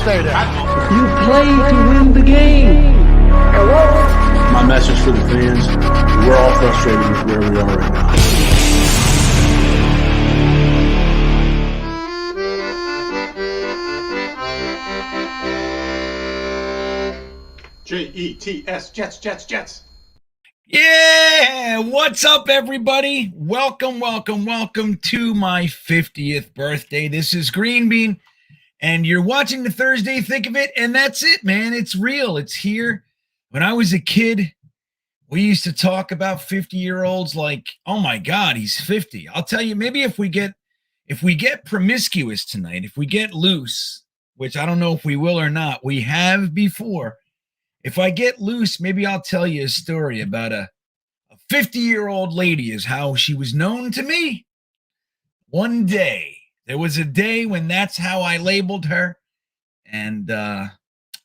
stay there. You play to win the game. My message for the fans, we're all frustrated with where we are right now. Jets, Jets. Yeah, what's up, everybody? Welcome to my 50th birthday. This is GreenBean, and you're watching the Thursday Think of It, and that's it, man. It's real. It's here. When I was a kid, we used to talk about 50-year-olds like, oh my God, he's 50. I'll tell you, maybe if we get promiscuous tonight, if we get loose, which I don't know if we will or not, we have before. If I get loose, maybe I'll tell you a story about a 50-year-old lady is how she was known to me. One day, there was a day when that's how I labeled her, and now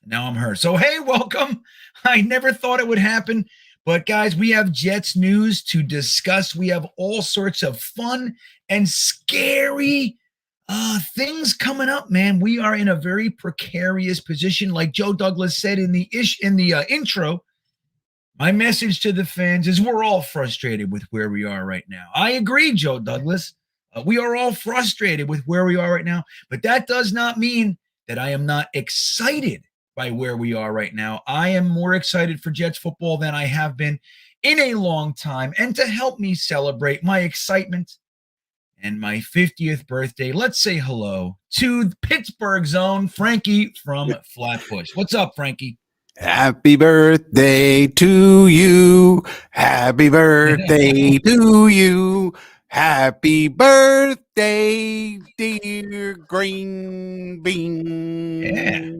I'm her. So, hey, welcome. I never thought it would happen, but guys, we have Jets news to discuss. We have all sorts of fun and scary things coming up, man. We are in a very precarious position, like Joe Douglas said in the intro. My message to the fans is we're all frustrated with where we are right now. I agree, Joe Douglas. We are all frustrated with where we are right now, but that does not mean that I am not excited by where we are right now. I am more excited for Jets football than I have been in a long time, and to help me celebrate my excitement and my 50th birthday, let's say hello to Pittsburgh's own Frankie from Flatbush. What's up, Frankie? Happy birthday to you. Happy birthday to you. Happy birthday, dear Green Bean. Yeah.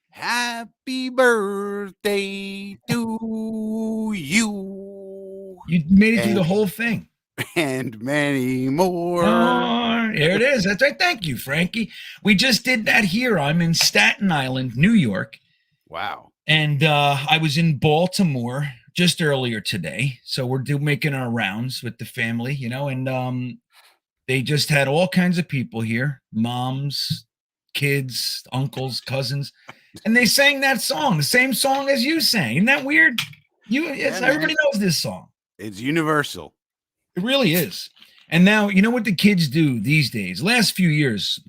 Happy birthday to you. You made it through the whole thing. And many more. Here it is. That's right. Thank you, Frankie. We just did that here. I'm in Staten Island, New York. Wow. And I was in Baltimore just earlier today. So we're making our rounds with the family, you know, and they just had all kinds of people here, moms, kids, uncles, cousins, and they sang that song, the same song as you sang. Isn't that weird? Everybody knows this song. It's universal. It really is. And now, you know what the kids do these days? Last few years,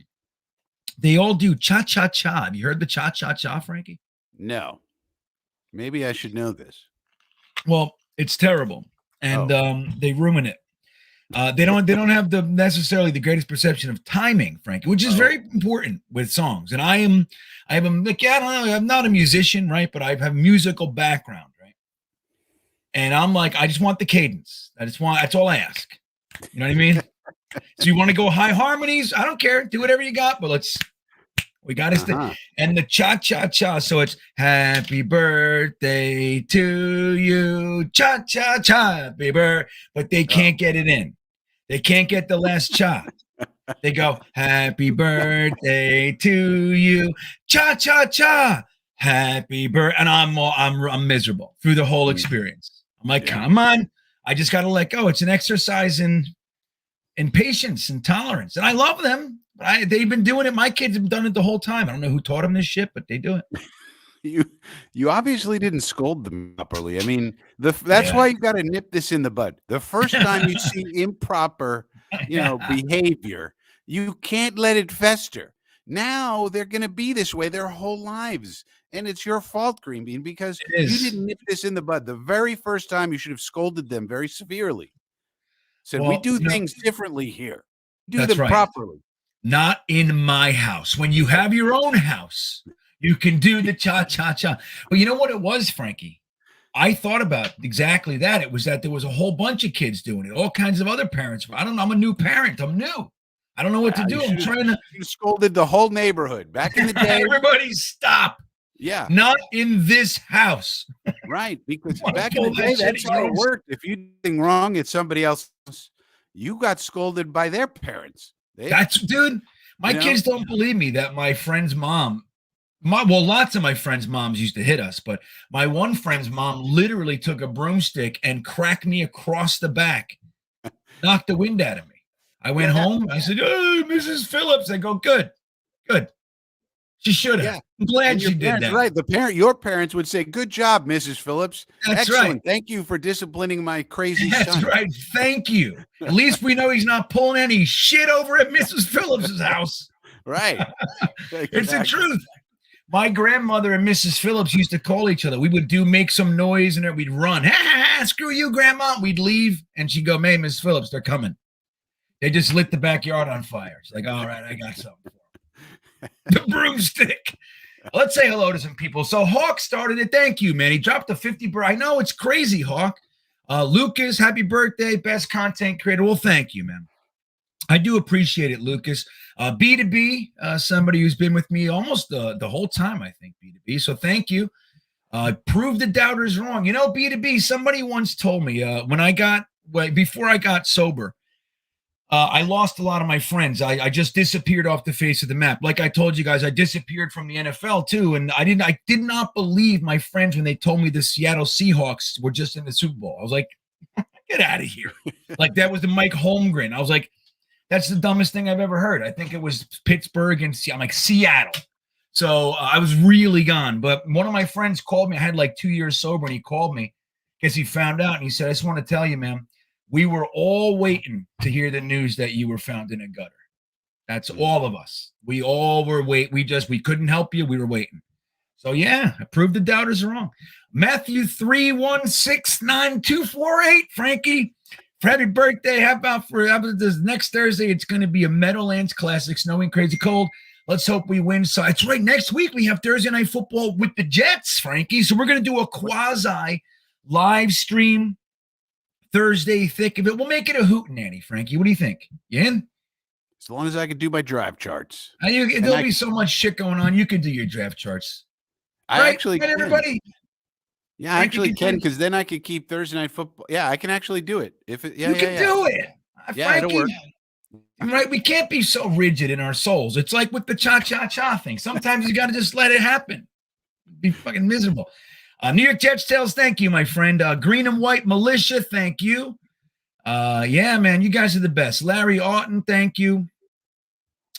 they all do cha-cha-cha. Have you heard the cha-cha-cha, Frankie? No. Maybe I should know this. Well, it's terrible, and they ruin it. They don't have necessarily the greatest perception of timing, Frankie, which is very important with songs. And I'm not a musician, right? But I have a musical background, right? And I'm like, I just want the cadence. That's all I ask. You know what I mean? So you want to go high harmonies? I don't care. Do whatever you got, but we got to and the cha-cha-cha. So it's happy birthday to you, cha-cha-cha, happy birthday. But they can't get it in. They can't get the last cha. They go, happy birthday to you, cha-cha-cha, happy birthday. And I'm miserable through the whole experience. I'm like, come on. I just got to let go. It's an exercise in patience and tolerance. And I love them. They've been doing it. My kids have done it the whole time. I don't know who taught them this shit, but they do it. You obviously didn't scold them properly. I mean, that's why you got to nip this in the bud. The first time you see improper, behavior, you can't let it fester. Now they're going to be this way their whole lives. And it's your fault, GreenBean, because you didn't nip this in the bud. The very first time you should have scolded them very severely. Said, we do things differently here. Do them properly. Not in my house. When you have your own house, you can do the cha-cha-cha. But you know what it was, Frankie? I thought about exactly that. It was that there was a whole bunch of kids doing it, all kinds of other parents. I don't know. I'm a new parent. I'm new. I don't know what to do. I'm trying to. You scolded the whole neighborhood back in the day. Everybody stop. Yeah. Not in this house. Right. Because back in the day, that's how it worked. If you did anything wrong, it's somebody else. You got scolded by their parents. Dude, my kids don't believe me that my friend's mom, lots of my friends' moms used to hit us, but my one friend's mom literally took a broomstick and cracked me across the back, knocked the wind out of me. I went home. I said, "Oh, Mrs. Phillips." I go, good. She should have. Yeah. I'm glad And she did parents, that. right. Your parents would say, "Good job, Mrs. Phillips. That's Excellent. right. Thank you for disciplining my crazy That's son." right. Thank you. At least we know he's not pulling any shit over at Mrs. Phillips's house. Right. It's the Exactly. truth. My grandmother and Mrs. Phillips used to call each other. We would make some noise and then we'd run. Ha, ha, ha, screw you, Grandma. We'd leave and she'd go, "Hey, Miss Phillips, they're coming. They just lit the backyard on fire." It's like, all right, I got something for 'em. The broomstick. Let's say hello to some people. So Hawk started it. Thank you, man. He dropped the 50. I know it's crazy, Hawk. Lucas, happy birthday. Best content creator. Well, thank you, man. I do appreciate it, Lucas. B2B, somebody who's been with me almost the whole time, I think, B2B. So thank you. Prove the doubters wrong. You know, B2B, somebody once told me before I got sober, I lost a lot of my friends. I just disappeared off the face of the map. Like I told you guys, I disappeared from the NFL too. And I did not believe my friends when they told me the Seattle Seahawks were just in the Super Bowl. I was like, get out of here. Like that was the Mike Holmgren. I was like, that's the dumbest thing I've ever heard. I think it was Pittsburgh and I'm like, Seattle. So I was really gone. But one of my friends called me. I had like 2 years sober and he called me because he found out and he said, "I just want to tell you, man, we were all waiting to hear the news that you were found in a gutter." That's all of us. We all were waiting. We couldn't help you. We were waiting. So yeah, I proved the doubters wrong. Matthew 3169248, Frankie. For happy birthday. How about this next Thursday? It's going to be a Meadowlands Classic, snowing, crazy cold. Let's hope we win. So it's right. Next week we have Thursday Night Football with the Jets, Frankie. So we're going to do a quasi live stream Thursday thick of it. We'll make it a hootenanny, Frankie. What do you think? You in? As long as I can do my drive charts. There'll be so much shit going on. You can do your draft charts. I actually can. Everybody. Yeah, I actually can because then I could keep Thursday Night Football. Yeah, I can actually do it. You can do it. Yeah, Frankie, it'll work. Right? We can't be so rigid in our souls. It's like with the cha-cha-cha thing. Sometimes you got to just let it happen. Be fucking miserable. New York Jets Tales, thank you, my friend. Green and White Militia, thank you. Yeah, man, you guys are the best. Larry Oughton, thank you.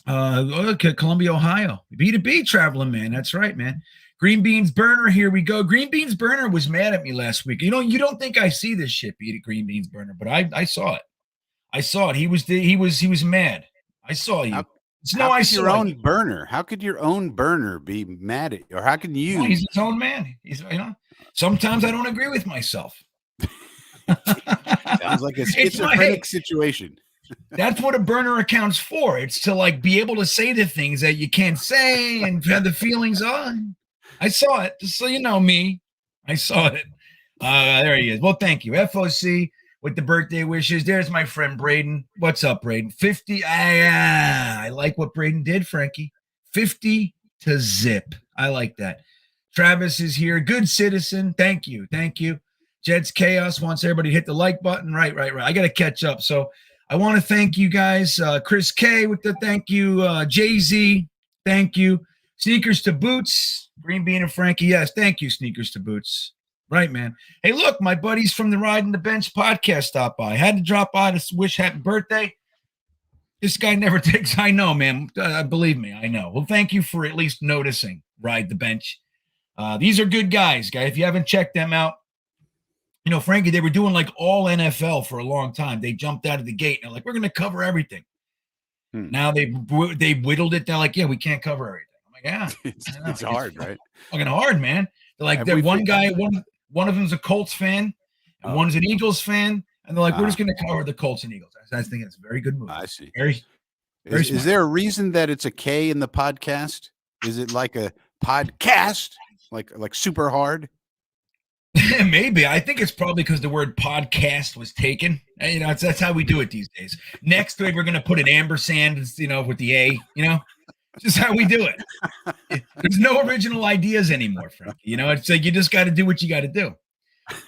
Okay, Columbia, Ohio. B2B traveling, man. That's right, man. GreenBean's Burner, here we go. GreenBean's Burner was mad at me last week. You know, you don't think I see this shit, GreenBean's Burner, but I saw it. I saw it. He was mad. I saw you. How could your own burner? How could your own burner be mad at you? Or how can you? Well, he's his own man. Sometimes I don't agree with myself. Sounds like a schizophrenic situation. That's what a burner account's for. It's to like be able to say the things that you can't say and have the feelings on. I saw it. Just so you know me. I saw it. There he is. Well, thank you. FOC with the birthday wishes. There's my friend Braden. What's up, Braden? 50. I like what Braden did, Frankie. 50 to zip. I like that. Travis is here. Good citizen. Thank you. Thank you. Jed's Chaos wants everybody to hit the like button. Right. I got to catch up. So I want to thank you guys. Chris K with the thank you. Jay-Z, thank you. Sneakers to Boots. GreenBean and Frankie. Yes, thank you, Sneakers to Boots. Right, man. Hey, look, my buddies from the Ride in the Bench podcast stopped by. I had to drop by to wish happy birthday. This guy never takes. I know, man. Believe me, I know. Well, thank you for at least noticing Ride the Bench. These are good guys. If you haven't checked them out, you know, Frankie, they were doing like all NFL for a long time. They jumped out of the gate. And they're like, we're going to cover everything. Now they whittled it. They're like, yeah, we can't cover everything. I'm like, yeah. It's hard, right? Fucking hard, man. They're like, one of them's a Colts fan, and one's an Eagles fan. And they're like, we're just going to cover the Colts and Eagles. I think it's a very good move. I see. Very is there a reason that it's a K in the podcast? Is it like a podcast? Like super hard? Maybe. I think it's probably because the word podcast was taken. You know, that's how we do it these days. Next week, we're going to put an ampersand, you know, with the A, you know, just how we do it. There's no original ideas anymore, Frankie. You know, it's like you just got to do what you got to do.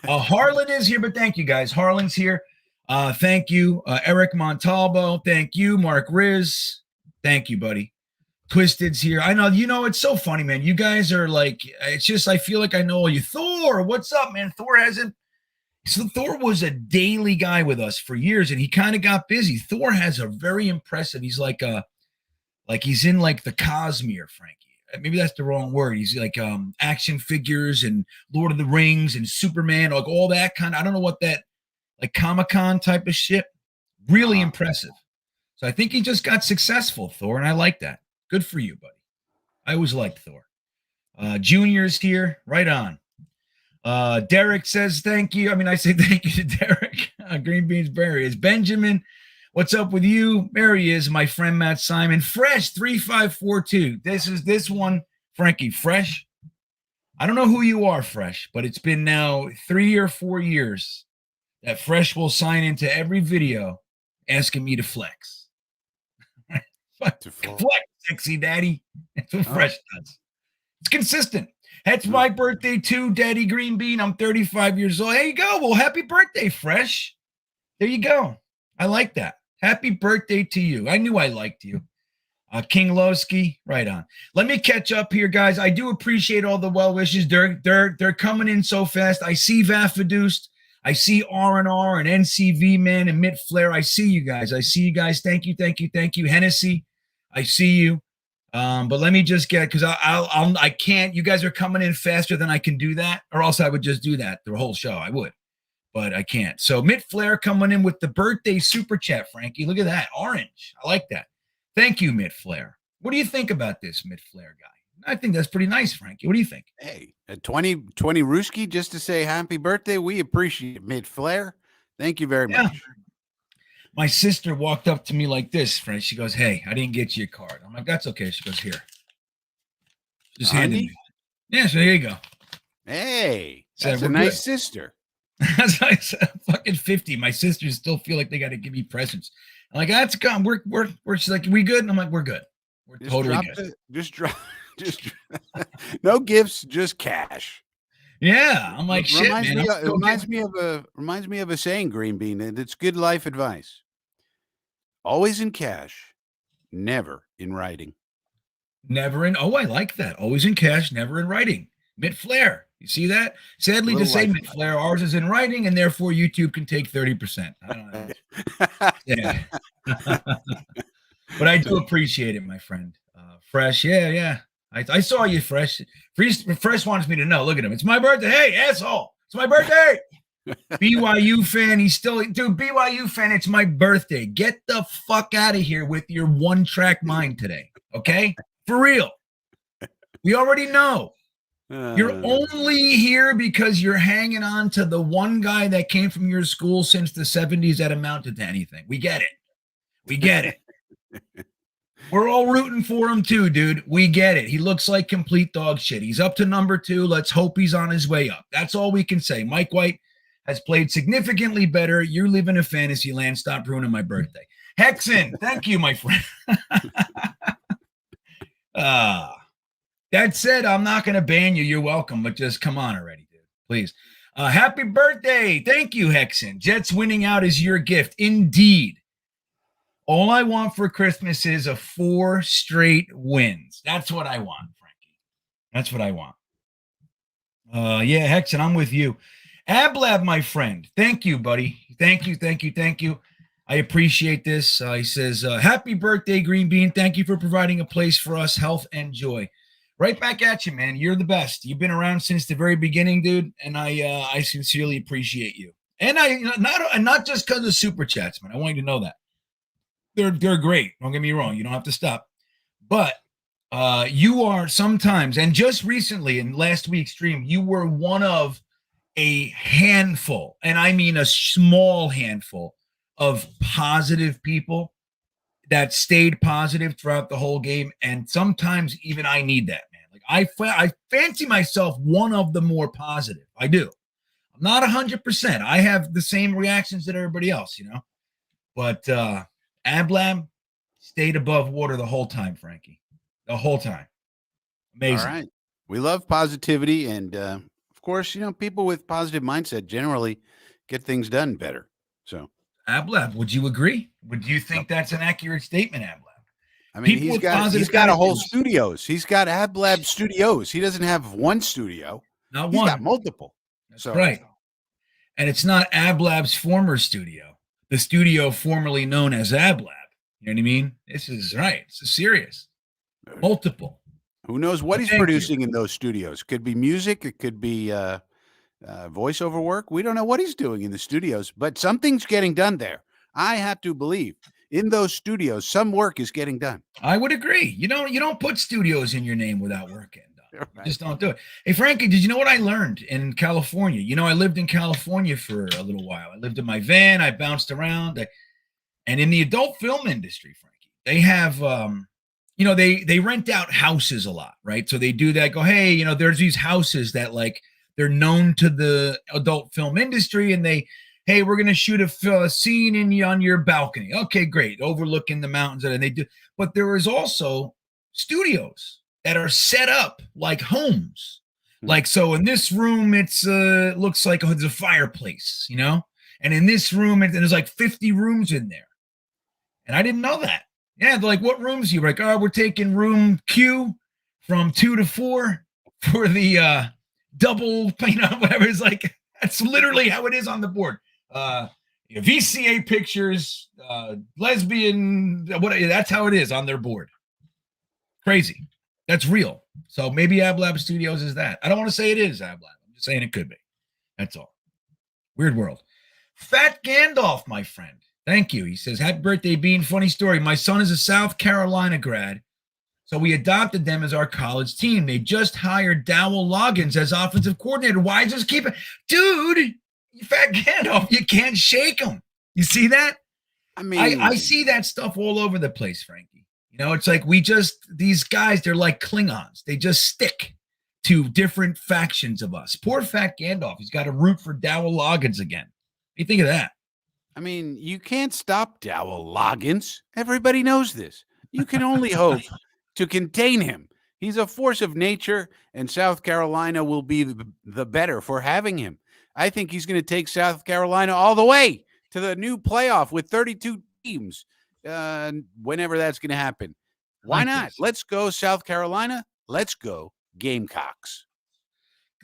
Harlan is here, but thank you guys. Harlan's here. Thank you. Eric Montalvo. Thank you. Mark Riz. Thank you, buddy. Twisted's here. I know, you know, it's so funny, man. You guys are like, it's just, I feel like I know all you. Thor, what's up, man? Thor was a daily guy with us for years, and he kind of got busy. Thor has a very impressive, he's like he's in like the Cosmere, Frankie. maybe that's the wrong word. He's like action figures and Lord of the Rings and Superman, like all that kind of, I don't know what that, like Comic-Con type of shit. Really impressive. So I think he just got successful, Thor, and I like that. Good for you, buddy. I always liked Thor. Junior's here. Right on. Derek says thank you. I mean, I say thank you to Derek. GreenBean's Barry is Benjamin. What's up with you? There he is, my friend Matt Simon. Fresh 3542. This one, Frankie. Fresh. I don't know who you are, Fresh, but it's been now 3 or 4 years that Fresh will sign into every video asking me to flex. Flex, sexy daddy. That's what Fresh does. It's consistent. It's my birthday too, Daddy GreenBean. I'm 35 years old. There you go. Well, happy birthday, Fresh. There you go. I like that. Happy birthday to you. I knew I liked you. King Lowski, right on. Let me catch up here, guys. I do appreciate all the well wishes. They're coming in so fast. I see Vafadoost. I see R&R and NCV Man and Mitt Flair. I see you guys. Thank you. Hennessy, I see you. But let me just get, because I can't. You guys are coming in faster than I can do that, or else I would just do that the whole show. I would, but I can't. So Mitt Flair coming in with the birthday super chat, Frankie. Look at that, orange. I like that. Thank you, Mitt Flair. What do you think about this Mitt Flair guy? I think that's pretty nice, Frankie. What do you think? Hey, a 20 Ruski just to say happy birthday. We appreciate it, Mitt Flair. Thank you very much. My sister walked up to me like this, friend. She goes, "Hey, I didn't get you a card." I'm like, "That's okay." She goes, "Here." Just handed me. Yeah, so here you go. Hey, that's a nice sister. That's nice. Fucking 50. My sisters still feel like they got to give me presents. I'm like, "That's gone. We're." She's like, "We good?" And I'm like, "We're good. We're totally good." Just no gifts, just cash. Yeah, I'm like, shit, man. It reminds me of a saying, GreenBean, and it's good life advice. Always in cash, never in writing. Never in. Oh, I like that. Always in cash, never in writing. Mitt Flair. You see that? Sadly to say, Mitt Flair, ours is in writing, and therefore YouTube can take 30%. I don't know. Yeah. But I do appreciate it, my friend. Fresh, yeah. I saw you, Fresh. Fresh wants me to know. Look at him. It's my birthday. Hey, asshole. It's my birthday. BYU fan. He's still, dude, BYU fan. It's my birthday. Get the fuck out of here with your one-track mind today. Okay? For real. We already know. You're only here because you're hanging on to the one guy that came from your school since the 70s that amounted to anything. We get it. We're all rooting for him too, dude. We get it. He looks like complete dog shit. He's up to number 2. Let's hope he's on his way up. That's all we can say. Mike White has played significantly better. You're living in fantasy land. Stop ruining my birthday. Hexen, thank you, my friend. That said, I'm not going to ban you. You're welcome, but just come on already, dude. Please. Happy birthday. Thank you, Hexen. Jets winning out is your gift. Indeed. All I want for Christmas is 4 straight wins. That's what I want, Frankie. That's what I want. Yeah, Hexen, I'm with you. Ablab, my friend. Thank you, buddy. Thank you. I appreciate this. He says, happy birthday, GreenBean. Thank you for providing a place for us, health and joy. Right back at you, man. You're the best. You've been around since the very beginning, dude, and I sincerely appreciate you. And not just because of super chats, man. I want you to know that. They're great. Don't get me wrong. You don't have to stop. But you are sometimes, and just recently in last week's stream, you were one of a handful, and I mean a small handful of positive people that stayed positive throughout the whole game. And sometimes even I need that, man. Like I fancy myself one of the more positive. I do. I'm not 100%. I have the same reactions that everybody else, But Ablab stayed above water the whole time, Frankie. The whole time. Amazing. All right. We love positivity. And, of course, people with positive mindset generally get things done better. So, Ablab, would you agree? Would you think that's an accurate statement, Ablab? I mean, he's got a whole studios. He's got Ablab Studios. He doesn't have one studio. Not He's one. got multiple. That's right. And it's not Ablab's former studio. The studio formerly known as Ablab. You know what I mean? This is right. It's serious. Multiple. Who knows what he's Thank you. producing in those studios? Could be music. It could be voiceover work. We don't know what he's doing in the studios, but something's getting done there. I have to believe in those studios, some work is getting done. I would agree. You don't put studios in your name without work getting done. Right. Just don't do it. Hey, Frankie, did you know what I learned in California? I lived in California for a little while. I lived in my van. I bounced around. And in the adult film industry, Frankie, they have, they rent out houses a lot, right? So they do that. Go, hey, there's these houses that like they're known to the adult film industry, and hey, we're gonna shoot a scene on your balcony. Okay, great, overlooking the mountains, and they do. But there is also studios that are set up like homes. Like, so in this room, it's looks like it's a fireplace, and in this room, and there's like 50 rooms in there. And I didn't know that. Yeah, they're like, what rooms are you? Like, we're taking room Q from 2 to 4 for the double, whatever. It's like, that's literally how it is on the board. VCA pictures, lesbian, that's how it is on their board. Crazy. That's real. So maybe AbLab Studios is that. I don't want to say it is AbLab. I'm just saying it could be. That's all. Weird world. Fat Gandalf, my friend. Thank you. He says, happy birthday, Bean. Funny story. My son is a South Carolina grad, so we adopted them as our college team. They just hired Dowell Loggins as offensive coordinator. Why just keep it? Dude, Fat Gandalf, you can't shake him. You see that? I mean, I see that stuff all over the place, Frankie. It's like these guys, they're like Klingons. They just stick to different factions of us. Poor Fat Gandalf. He's got to root for Dowell Loggins again. What do you think of that? I mean, you can't stop Dowell Loggins. Everybody knows this. You can only hope to contain him. He's a force of nature, and South Carolina will be the better for having him. I think he's going to take South Carolina all the way to the new playoff with 32 teams, whenever that's going to happen. Why not? Let's go, South Carolina. Let's go, Gamecocks.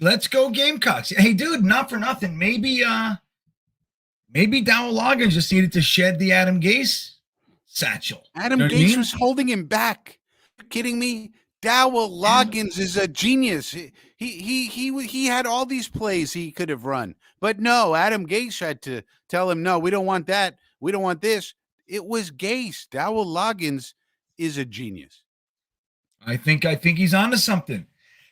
Let's go, Gamecocks. Hey, dude, not for nothing. Maybe Dowell Loggins just needed to shed the Adam Gase satchel. Adam Gase was holding him back. Are you kidding me? Dowell Loggins is a genius. He had all these plays he could have run, but no, Adam Gase had to tell him, no, we don't want that. We don't want this. It was Gase. Dowell Loggins is a genius. I think he's onto something.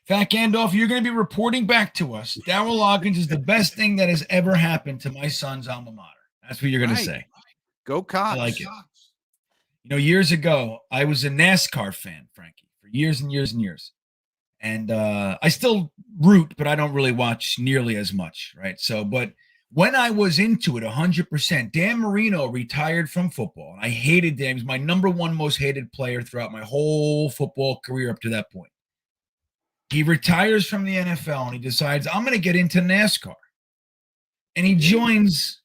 Fat Gandalf, you're going to be reporting back to us. Dowell Loggins is the best thing that has ever happened to my son's alma mater. That's what you're going to say. Go Cox. I like it. Years ago, I was a NASCAR fan, Frankie, for years and years and years. And I still root, but I don't really watch nearly as much, right? So, but when I was into it 100%, Dan Marino retired from football. And I hated Dan. He was my number one most hated player throughout my whole football career up to that point. He retires from the NFL and he decides, I'm going to get into NASCAR. And he joins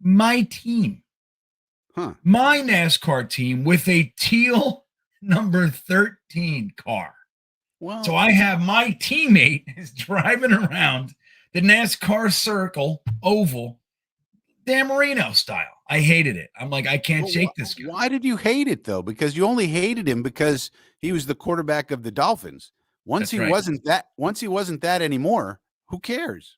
my team, my NASCAR team, with a teal number 13 car. Wow. So I have my teammate is driving around the NASCAR circle, oval, Dan Marino style. I hated it. I'm like, I can't shake this guy. Why did you hate it, though? Because you only hated him because he was the quarterback of the Dolphins. Once he wasn't that anymore, who cares?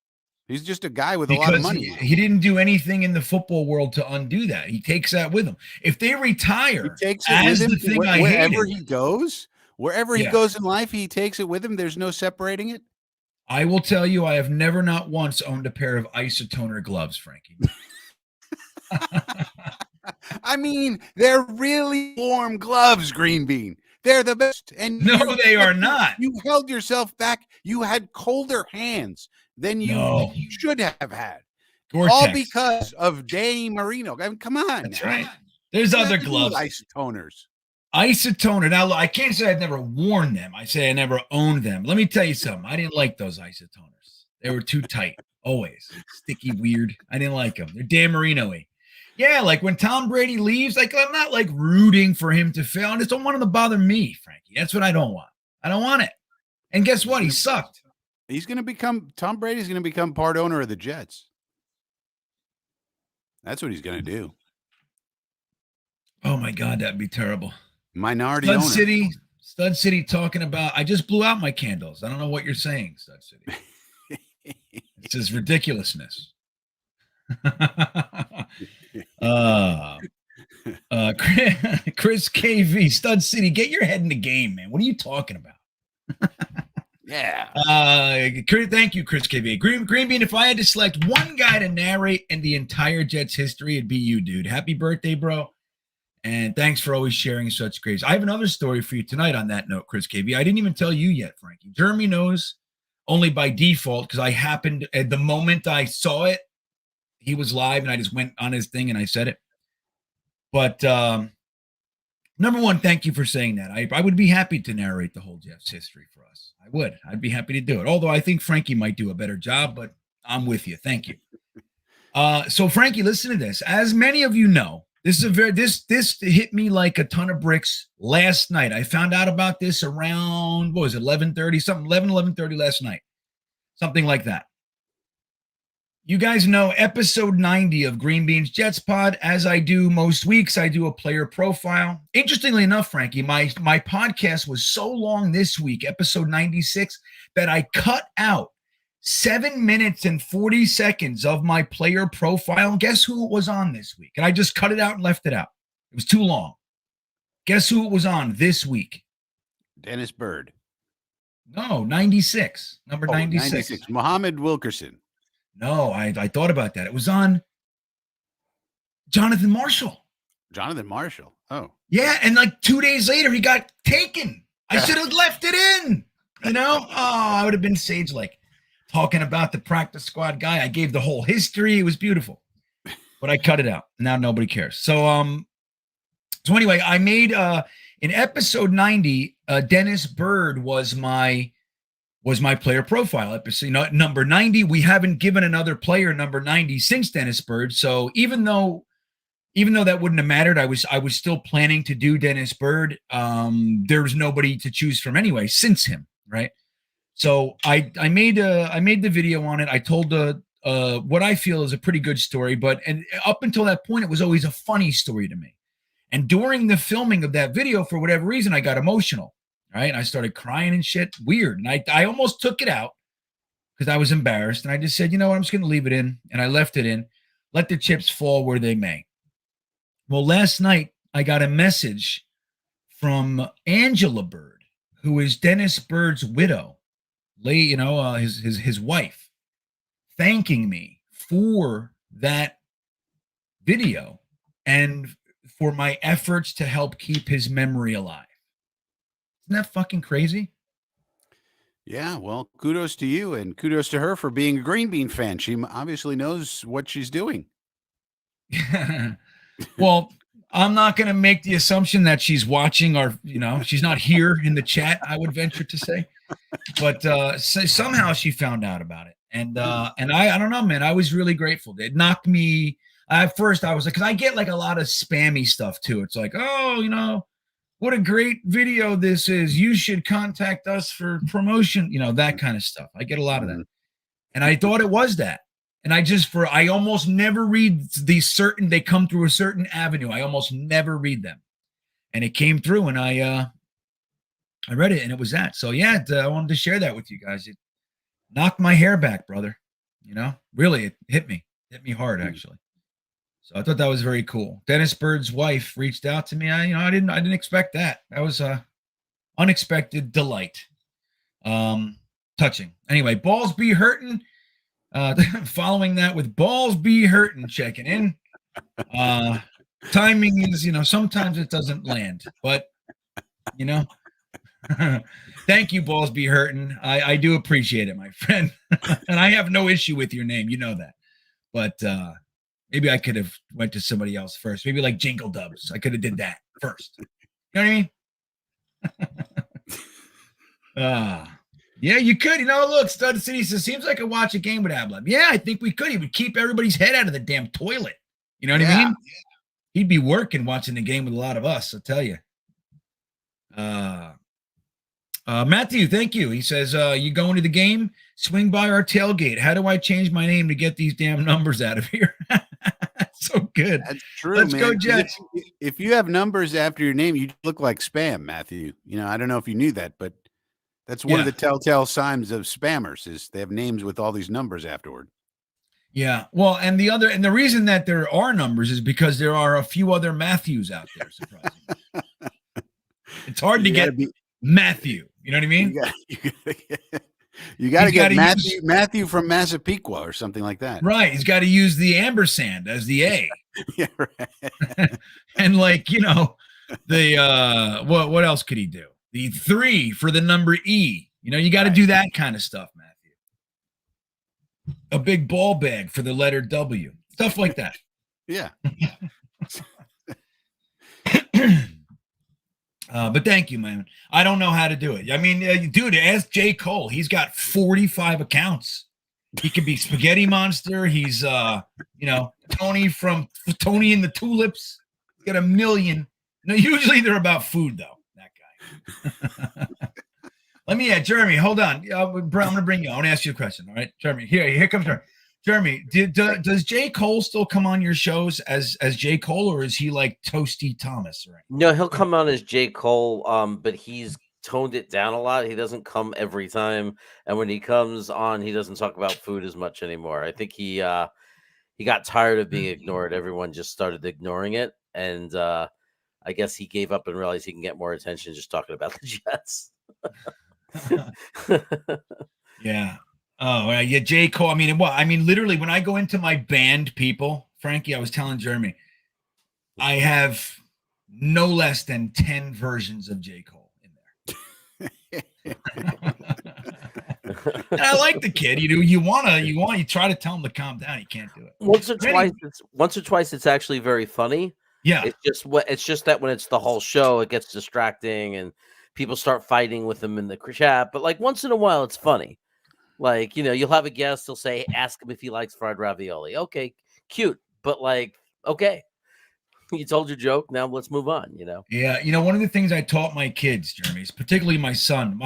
He's just a guy with a lot of money. He didn't do anything in the football world to undo that. He takes that with him. If they retire, he takes it with him wherever he goes. Wherever he goes in life, he takes it with him. There's no separating it. I will tell you, I have never not once owned a pair of isotoner gloves, Frankie. I mean, they're really warm gloves, GreenBean. They're the best. And no, they are not. You held yourself back. You had colder hands than you should have had. Gore-Tex. All because of Dan Marino. I mean, come on. That's right. There's other gloves. Isotoners. Isotoner. Now, I can't say I've never worn them. I say I never owned them. Let me tell you something. I didn't like those isotoners. They were too tight. Always. Sticky, weird. I didn't like them. They're Dan Marino-y. Yeah, like when Tom Brady leaves, like I'm not like rooting for him to fail. I just don't want him to bother me, Frankie. That's what I don't want. I don't want it. And guess what? He sucked. Tom Brady's going to become part owner of the Jets. That's what he's going to do. Oh my God, that'd be terrible. Minority owner. Stud City talking about, I just blew out my candles. I don't know what you're saying, Stud City. It's just ridiculousness. Chris KV, Stud City, get your head in the game, man. What are you talking about? Yeah. Thank you, Chris KV. GreenBean, if I had to select one guy to narrate in the entire Jets history, it'd be you, dude. Happy birthday, bro. And thanks for always sharing such great. I have another story for you tonight on that note, Chris KV. I didn't even tell you yet, Frankie. Jeremy knows only by default because I happened at the moment I saw it, he was live and I just went on his thing and I said it. But number one, thank you for saying that. I would be happy to narrate the whole Jets history for us. I would. I'd be happy to do it. Although I think Frankie might do a better job, but I'm with you. Thank you. So Frankie, listen to this. As many of you know, this hit me like a ton of bricks last night. I found out about this around, what was it, 11:30, something, 11:30 last night. Something like that. You guys know episode 90 of GreenBean's Jets Pod. As I do most weeks, I do a player profile. Interestingly enough, Frankie, my podcast was so long this week, episode 96, that I cut out 7 minutes and 40 seconds of my player profile. And guess who it was on this week? And I just cut it out and left it out. It was too long. Guess who it was on this week? Dennis Byrd. No, 96. Number 96. 96. Muhammad Wilkerson. No, I thought about that. It was on Jonathan Marshall. Jonathan Marshall. Oh. Yeah, and like 2 days later, he got taken. I should have left it in. You know? Oh, I would have been sage-like. Talking about the practice squad guy. I gave the whole history. It was beautiful. But I cut it out. Now nobody cares. So anyway, I made in episode 90, Dennis Byrd was my player profile. Episode number 90. We haven't given another player number 90 since Dennis Byrd. So even though that wouldn't have mattered, I was still planning to do Dennis Byrd. There was nobody to choose from anyway since him, right? So I made the video on it. I told what I feel is a pretty good story, and up until that point, it was always a funny story to me. And during the filming of that video, for whatever reason, I got emotional, right? And I started crying and shit. Weird. And I almost took it out because I was embarrassed. And I just said, you know what, I'm just going to leave it in. And I left it in. Let the chips fall where they may. Well, last night, I got a message from Angela Byrd, who is Dennis Byrd's widow. His wife, thanking me for that video and for my efforts to help keep his memory alive. Isn't that fucking crazy? Yeah, well, kudos to you and kudos to her for being a GreenBean fan. She obviously knows what she's doing. Well, I'm not going to make the assumption that she's watching or, she's not here in the chat, I would venture to say. But somehow she found out about it. And I don't know, man, I was really grateful. It knocked me. At first, I was like, because I get like a lot of spammy stuff too. It's like, oh, what a great video this is. You should contact us for promotion, that kind of stuff. I get a lot of that. And I thought it was that. And I almost never read they come through a certain avenue. I almost never read them. And it came through and I read it and it was that. So yeah, I wanted to share that with you guys. It knocked my hair back, brother. Really, it hit me hard actually. So I thought that was very cool. Dennis Byrd's wife reached out to me. I didn't expect that. That was a unexpected delight. Touching. Anyway, balls be hurting. Following that with balls be hurting, checking in. Timing is, sometimes it doesn't land, but thank you, balls be hurting. I do appreciate it, my friend. And I have no issue with your name. You know that. But maybe I could have went to somebody else first. Maybe like Jingle Dubs. I could have did that first. You know what I mean? Yeah, you could. Look, Stud City says, seems like I watch a game with Ablab. Yeah, I think we could. He would keep everybody's head out of the damn toilet. You know what I mean? He'd be working watching the game with a lot of us, I'll tell you. Matthew, thank you. He says, you going to the game? Swing by our tailgate. How do I change my name to get these damn numbers out of here? So good. That's true, Let's man. go 'Cause Jets. If you have numbers after your name, you look like spam, Matthew. I don't know if you knew that, but that's one of Yeah. the telltale signs of spammers is they have names with all these numbers afterward. Yeah. Well, and the reason that there are numbers is because there are a few other Matthews out there, surprisingly. It's hard to You gotta get be Matthew. You know what I mean? you got to He's get gotta Matthew from Massapequa or something like that. Right. He's got to use the ampersand as the A. Yeah, right. And what else could he do? The 3 for the number E. You got to do that kind of stuff, Matthew. A big ball bag for the letter W. Stuff like that. Yeah. But thank you, man. I don't know how to do it. I mean, dude, ask J. Cole. He's got 45 accounts. He could be Spaghetti Monster. He's, Tony from Tony and the Tulips. He's got a million. Usually they're about food, though, that guy. Let me add, Jeremy, hold on. I'm going to bring you. I want to ask you a question, all right? Jeremy, here comes Jeremy. Jeremy, does J. Cole still come on your shows as J. Cole, or is he like Toasty Thomas? Right? No, he'll come on as J. Cole, but he's toned it down a lot. He doesn't come every time, and when he comes on, he doesn't talk about food as much anymore. I think he got tired of being ignored. Everyone just started ignoring it, and I guess he gave up and realized he can get more attention just talking about the Jets. Yeah. Oh, yeah. J. Cole. I mean, literally, when I go into my band people, Frankie, I was telling Jeremy, I have no less than 10 versions of J. Cole in there. And I like the kid. You try to tell him to calm down. He can't do it. Once or twice, it's actually very funny. Yeah. It's just that when it's the whole show, it gets distracting and people start fighting with him in the chat. But like once in a while, it's funny. Like, you'll have a guest, they'll say, ask him if he likes fried ravioli. Okay, cute. But like, okay, you told your joke. Now let's move on, Yeah. One of the things I taught my kids, Jeremy, is particularly my son,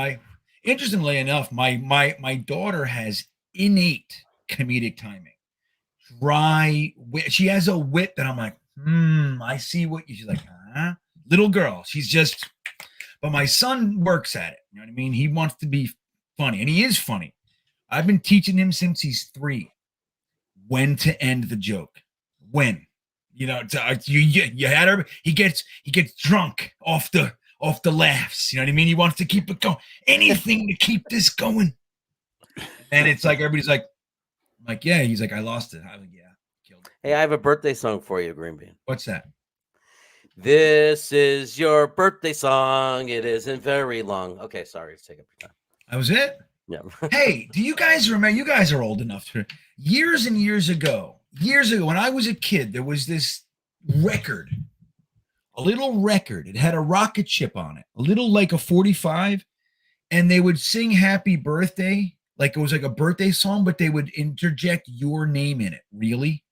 interestingly enough, my daughter has innate comedic timing. She has a wit that I'm like, I see what she's like, huh? Little girl. But my son works at it. You know what I mean? He wants to be funny, and he is funny. I've been teaching him since he's 3 when to end the joke. When, you had her. He gets drunk off the laughs. You know what I mean? He wants to keep it going. Anything to keep this going. And it's like everybody's like, I'm like, yeah. He's like, I lost it. I'm like, yeah, killed it. Hey, I have a birthday song for you, GreenBean. What's that? This is your birthday song. It isn't very long. Okay, sorry. Let's take up your time. That was it? Yeah. Hey, do you guys remember? You guys are old enough to. Years and years ago, when I was a kid, there was this record, a little record. It had a rocket ship on it, a little like a 45, and they would sing "Happy Birthday" like it was like a birthday song, but they would interject your name in it. Really?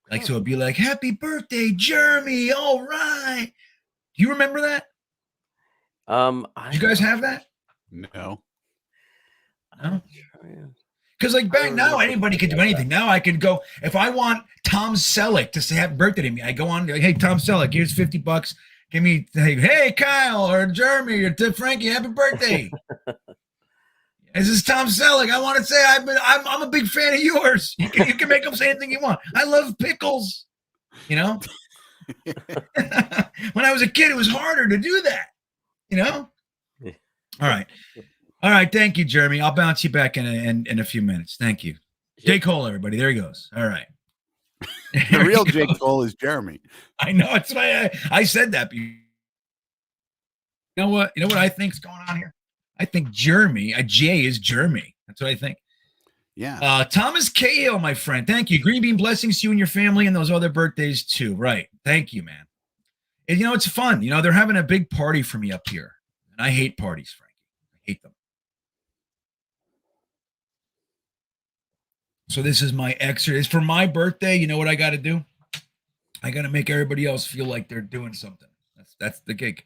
Like, so it'd be like, "Happy birthday, Jeremy." All right. Do you remember that? Did you guys have that? No. No. Because like back now, anybody could do anything. Now I could go, if I want Tom Selleck to say happy birthday to me, I go on, like, hey, Tom Selleck, here's $50. Give me, hey, Kyle or Jeremy or Frankie, happy birthday. This is Tom Selleck. I want to say I'm a big fan of yours. You can make him say anything you want. I love pickles. When I was a kid, it was harder to do that. All right. Thank you, Jeremy. I'll bounce you back in a few minutes. Thank you. J. Cole, everybody. There he goes. All right. The real J. Cole is Jeremy. I know. It's why I said that. You know what? You know what I think's going on here? I think Jeremy, a J is Jeremy. That's what I think. Yeah. Thomas Cahill, my friend. Thank you. GreenBean blessings to you and your family and those other birthdays too. Right. Thank you, man. And it's fun. They're having a big party for me up here. And I hate parties, Frankie. I hate them. So this is my extra. It's for my birthday. You know what I got to do? I got to make everybody else feel like they're doing something. That's the gig.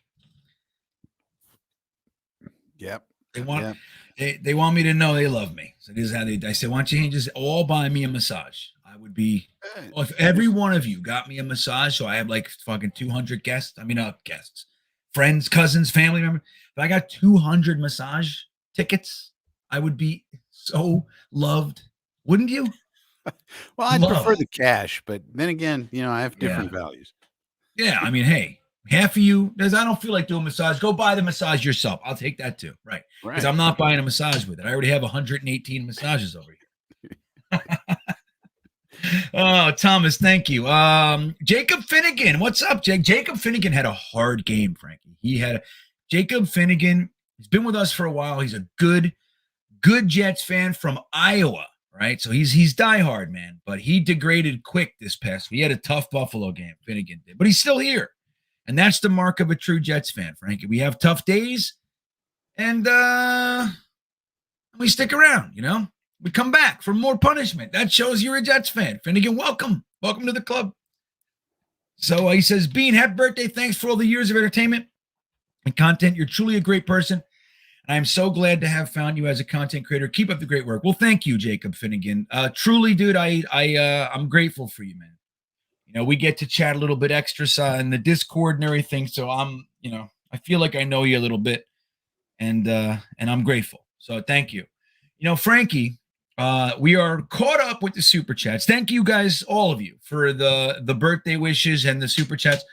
Yep. They want me to know they love me. So this is how I say, why don't you just all buy me a massage? I would be. Well, if every one of you got me a massage, so I have like fucking 200 guests. I mean, guests, friends, cousins, family members. If I got 200 massage tickets, I would be so loved. Wouldn't you? Well, I'd Love. prefer the cash, but then again, I have different values. Yeah, I mean, hey, half of you, because I don't feel like doing massage, go buy the massage yourself. I'll take that too, right? Because I'm not buying a massage with it. I already have 118 massages over here. Oh, Thomas, thank you. Jacob Finnegan, what's up, Jake? Jacob Finnegan had a hard game, Frankie. Jacob Finnegan. He's been with us for a while. He's a good Jets fan from Iowa, right? So he's diehard, man. But he degraded quick this past week. He had a tough Buffalo game, Finnegan did, but he's still here, and that's the mark of a true Jets fan, Frankie. We have tough days, and we stick around. We come back for more punishment. That shows you're a Jets fan. Finnegan, welcome to the club. So he says, Bean, happy birthday. Thanks for all the years of entertainment and content. You're truly a great person. I'm so glad to have found you as a content creator. Keep up the great work. Well, thank you, Jacob Finnegan. Truly, dude, I'm grateful for you, man. We get to chat a little bit extra in the Discord and everything. So I feel like I know you a little bit, and I'm grateful. So thank you. Frankie, we are caught up with the super chats. Thank you guys, all of you, for the birthday wishes and the super chats.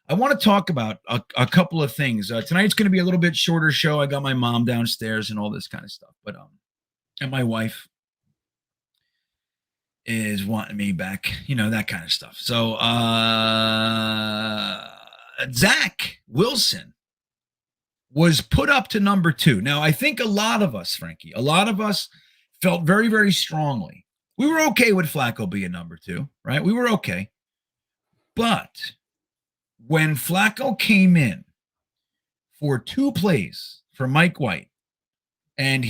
I want to talk about a couple of things. Tonight's going to be a little bit shorter show. I got my mom downstairs and all this kind of stuff, but and my wife is wanting me back, that kind of stuff. So Zach Wilson was put up to number 2. Now, I think a lot of us felt very, very strongly. We were okay with Flacco being number 2, right? We were okay. But when Flacco came in for 2 plays for Mike White, and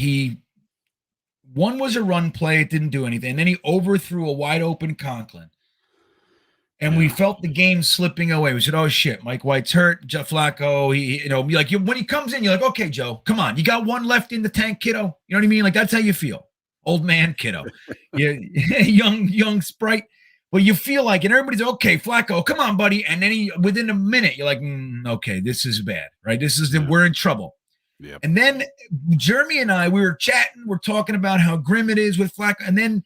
one was a run play, it didn't do anything, and then he overthrew a wide open Conklin, and we felt the game slipping away. We said, "Oh shit, Mike White's hurt." Joe Flacco, when he comes in, you're like, "Okay, Joe, come on, you got one left in the tank, kiddo." You know what I mean? Like that's how you feel, old man, kiddo, young sprite. Well, you feel like, and everybody's okay, Flacco, come on, buddy. And then within a minute, you're like, okay, this is bad, right? We're in trouble. Yep. And then Jeremy and I, we were chatting, we're talking about how grim it is with Flacco. And then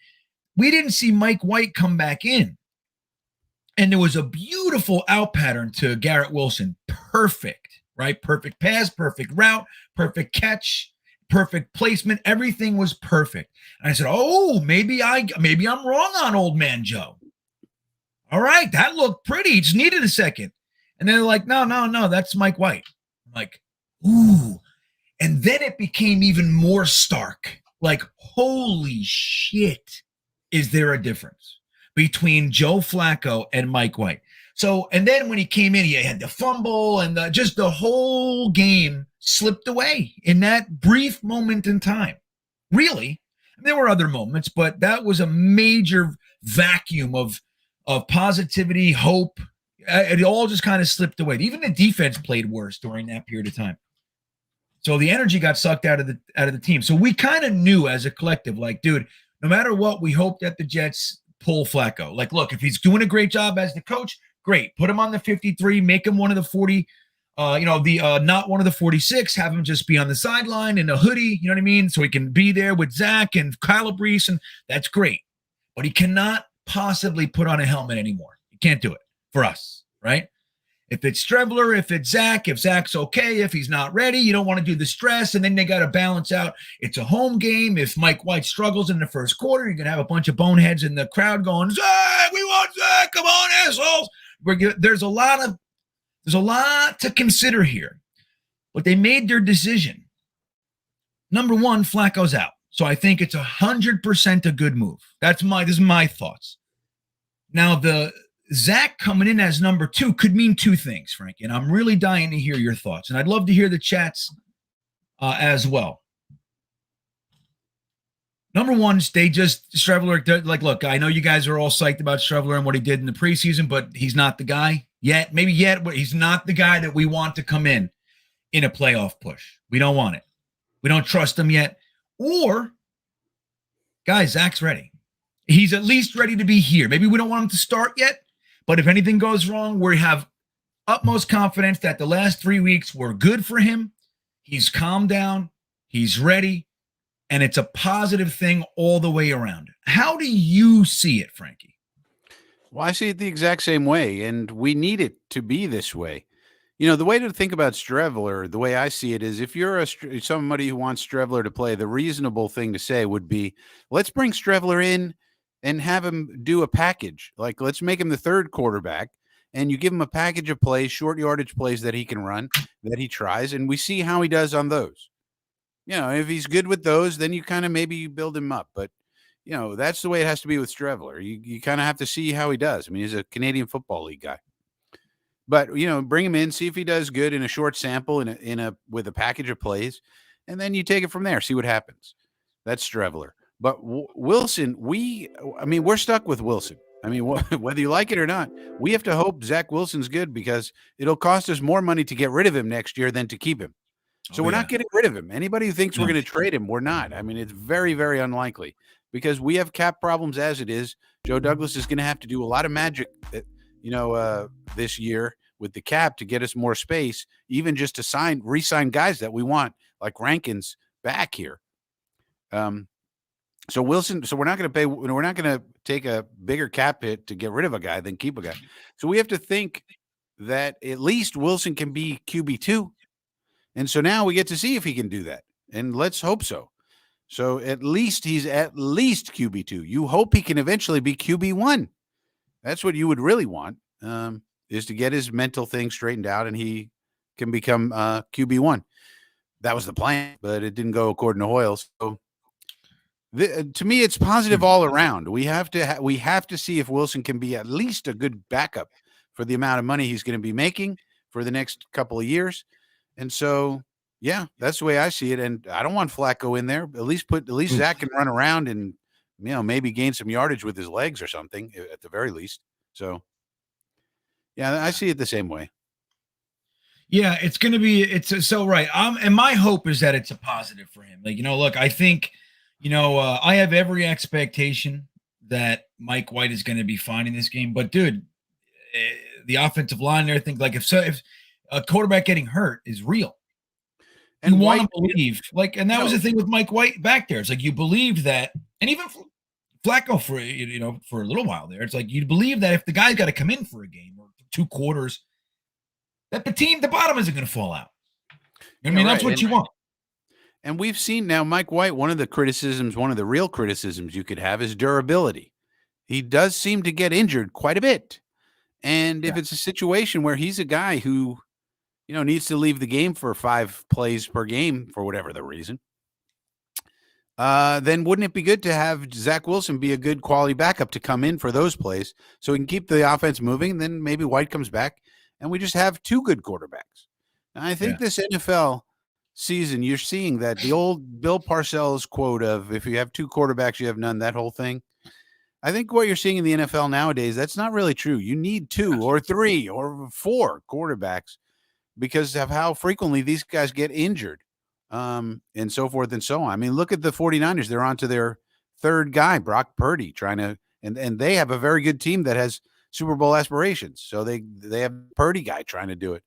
we didn't see Mike White come back in. And there was a beautiful out pattern to Garrett Wilson. Perfect, right? Perfect pass, perfect route, perfect catch, perfect placement. Everything was perfect. And I said, oh, maybe I'm wrong on old man Joe. All right, that looked pretty. He just needed a second. And they're like, no, that's Mike White. I'm like, ooh. And then it became even more stark. Like, holy shit, is there a difference between Joe Flacco and Mike White? So, and then when he came in, he had the fumble and just the whole game slipped away in that brief moment in time. Really, there were other moments, but that was a major vacuum of positivity, hope. It all just kind of slipped away. Even the defense played worse during that period of time. So the energy got sucked out of the team. So we kind of knew as a collective, like, dude, no matter what, we hope that the Jets pull Flacco. Like, look, if he's doing a great job as the coach, great. Put him on the 53, make him one of the 40, not one of the 46, have him just be on the sideline in a hoodie, you know what I mean? So he can be there with Zach and Calabrese, and that's great. But he cannot possibly put on a helmet anymore. You can't do it for us, right? If it's Strebler, if it's Zach, if Zach's okay, if he's not ready, you don't want to do the stress, and then they got to balance out. It's a home game. If Mike White struggles in the first quarter, you're going to have a bunch of boneheads in the crowd going, Zach, we want Zach, come on, assholes. There's a lot to consider here, but they made their decision. Number one, Flacco's out. So I think it's 100% a good move. This is my thoughts. Now, the Zach coming in as number 2 could mean 2 things, Frank, and I'm really dying to hear your thoughts. And I'd love to hear the chats as well. Number one, Strebler, like, look, I know you guys are all psyched about Strebler and what he did in the preseason, but he's not the guy yet. Maybe yet, but he's not the guy that we want to come in a playoff push. We don't want it. We don't trust him yet. Or, guys, Zach's ready. he's at least ready to be here. Maybe we don't want him to start yet, but if anything goes wrong, we have utmost confidence that the last 3 weeks were good for him. He's calmed down. He's ready. And it's a positive thing all the way around. How do you see it, Frankie? Well, I see it the exact same way, and we need it to be this way. You know, the way to think about Strevler, the way I see it is if you're somebody who wants Strevler to play, the reasonable thing to say would be, let's bring Strevler in and have him do a package. Like, let's make him the third quarterback, and you give him a package of plays, short yardage plays that he can run, that he tries, and we see how he does on those. You know, if he's good with those, then you kind of maybe build him up. But, you know, that's the way it has to be with Strevler. You kind of have to see how he does. I mean, he's a Canadian Football League guy. But, you know, bring him in, see if he does good in a short sample with a package of plays, and then you take it from there, see what happens. That's Strevler. But Wilson, we're stuck with Wilson. I mean, whether you like it or not, we have to hope Zach Wilson's good because it'll cost us more money to get rid of him next year than to keep him. So we're not getting rid of him. Anybody who thinks we're going to trade him, we're not. I mean, it's very, very unlikely because we have cap problems as it is. Joe Douglas is going to have to do a lot of magic, this year with the cap to get us more space, even just to re-sign guys that we want, like Rankins back here. So Wilson, we're not going to take a bigger cap hit to get rid of a guy than keep a guy. So we have to think that at least Wilson can be QB2. And so now we get to see if he can do that. And let's hope so. So at least he's at least QB2. You hope he can eventually be QB1. That's what you would really want, is to get his mental thing straightened out and he can become QB1. That was the plan, but it didn't go according to Hoyle. So to me, it's positive all around. We have to see if Wilson can be at least a good backup for the amount of money he's going to be making for the next couple of years. And so, yeah, that's the way I see it. And I don't want Flacco in there. At least Zach can run around and, you know, maybe gain some yardage with his legs or something at the very least. So, yeah, I see it the same way. Yeah, it's so right. And my hope is that it's a positive for him. Like, you know, look, I think, you know, I have every expectation that Mike White is going to be fine in this game. But dude, the offensive line and everything, like if a quarterback getting hurt is real. And you want to believe, like, and that was the thing with Mike White back there. It's like you believed that, and even Flacco for a little while there, it's like you believe that if the guy's got to come in for a game or 2 quarters, that the bottom isn't going to fall out. I mean, that's what you want. And we've seen now Mike White, one of the real criticisms you could have is durability. He does seem to get injured quite a bit. And if it's a situation where he's a guy who, you know, needs to leave the game for 5 plays per game for whatever the reason, then wouldn't it be good to have Zach Wilson be a good quality backup to come in for those plays so we can keep the offense moving? And then maybe White comes back and we just have 2 good quarterbacks. And I think this NFL season, you're seeing that the old Bill Parcells quote of if you have 2 quarterbacks, you have none, that whole thing. I think what you're seeing in the NFL nowadays, that's not really true. You need 2 or 3 or 4 quarterbacks because of how frequently these guys get injured, and so forth and so on. I mean, look at the 49ers. They're on to their 3rd guy, Brock Purdy, and they have a very good team that has Super Bowl aspirations. So they have Purdy guy trying to do it.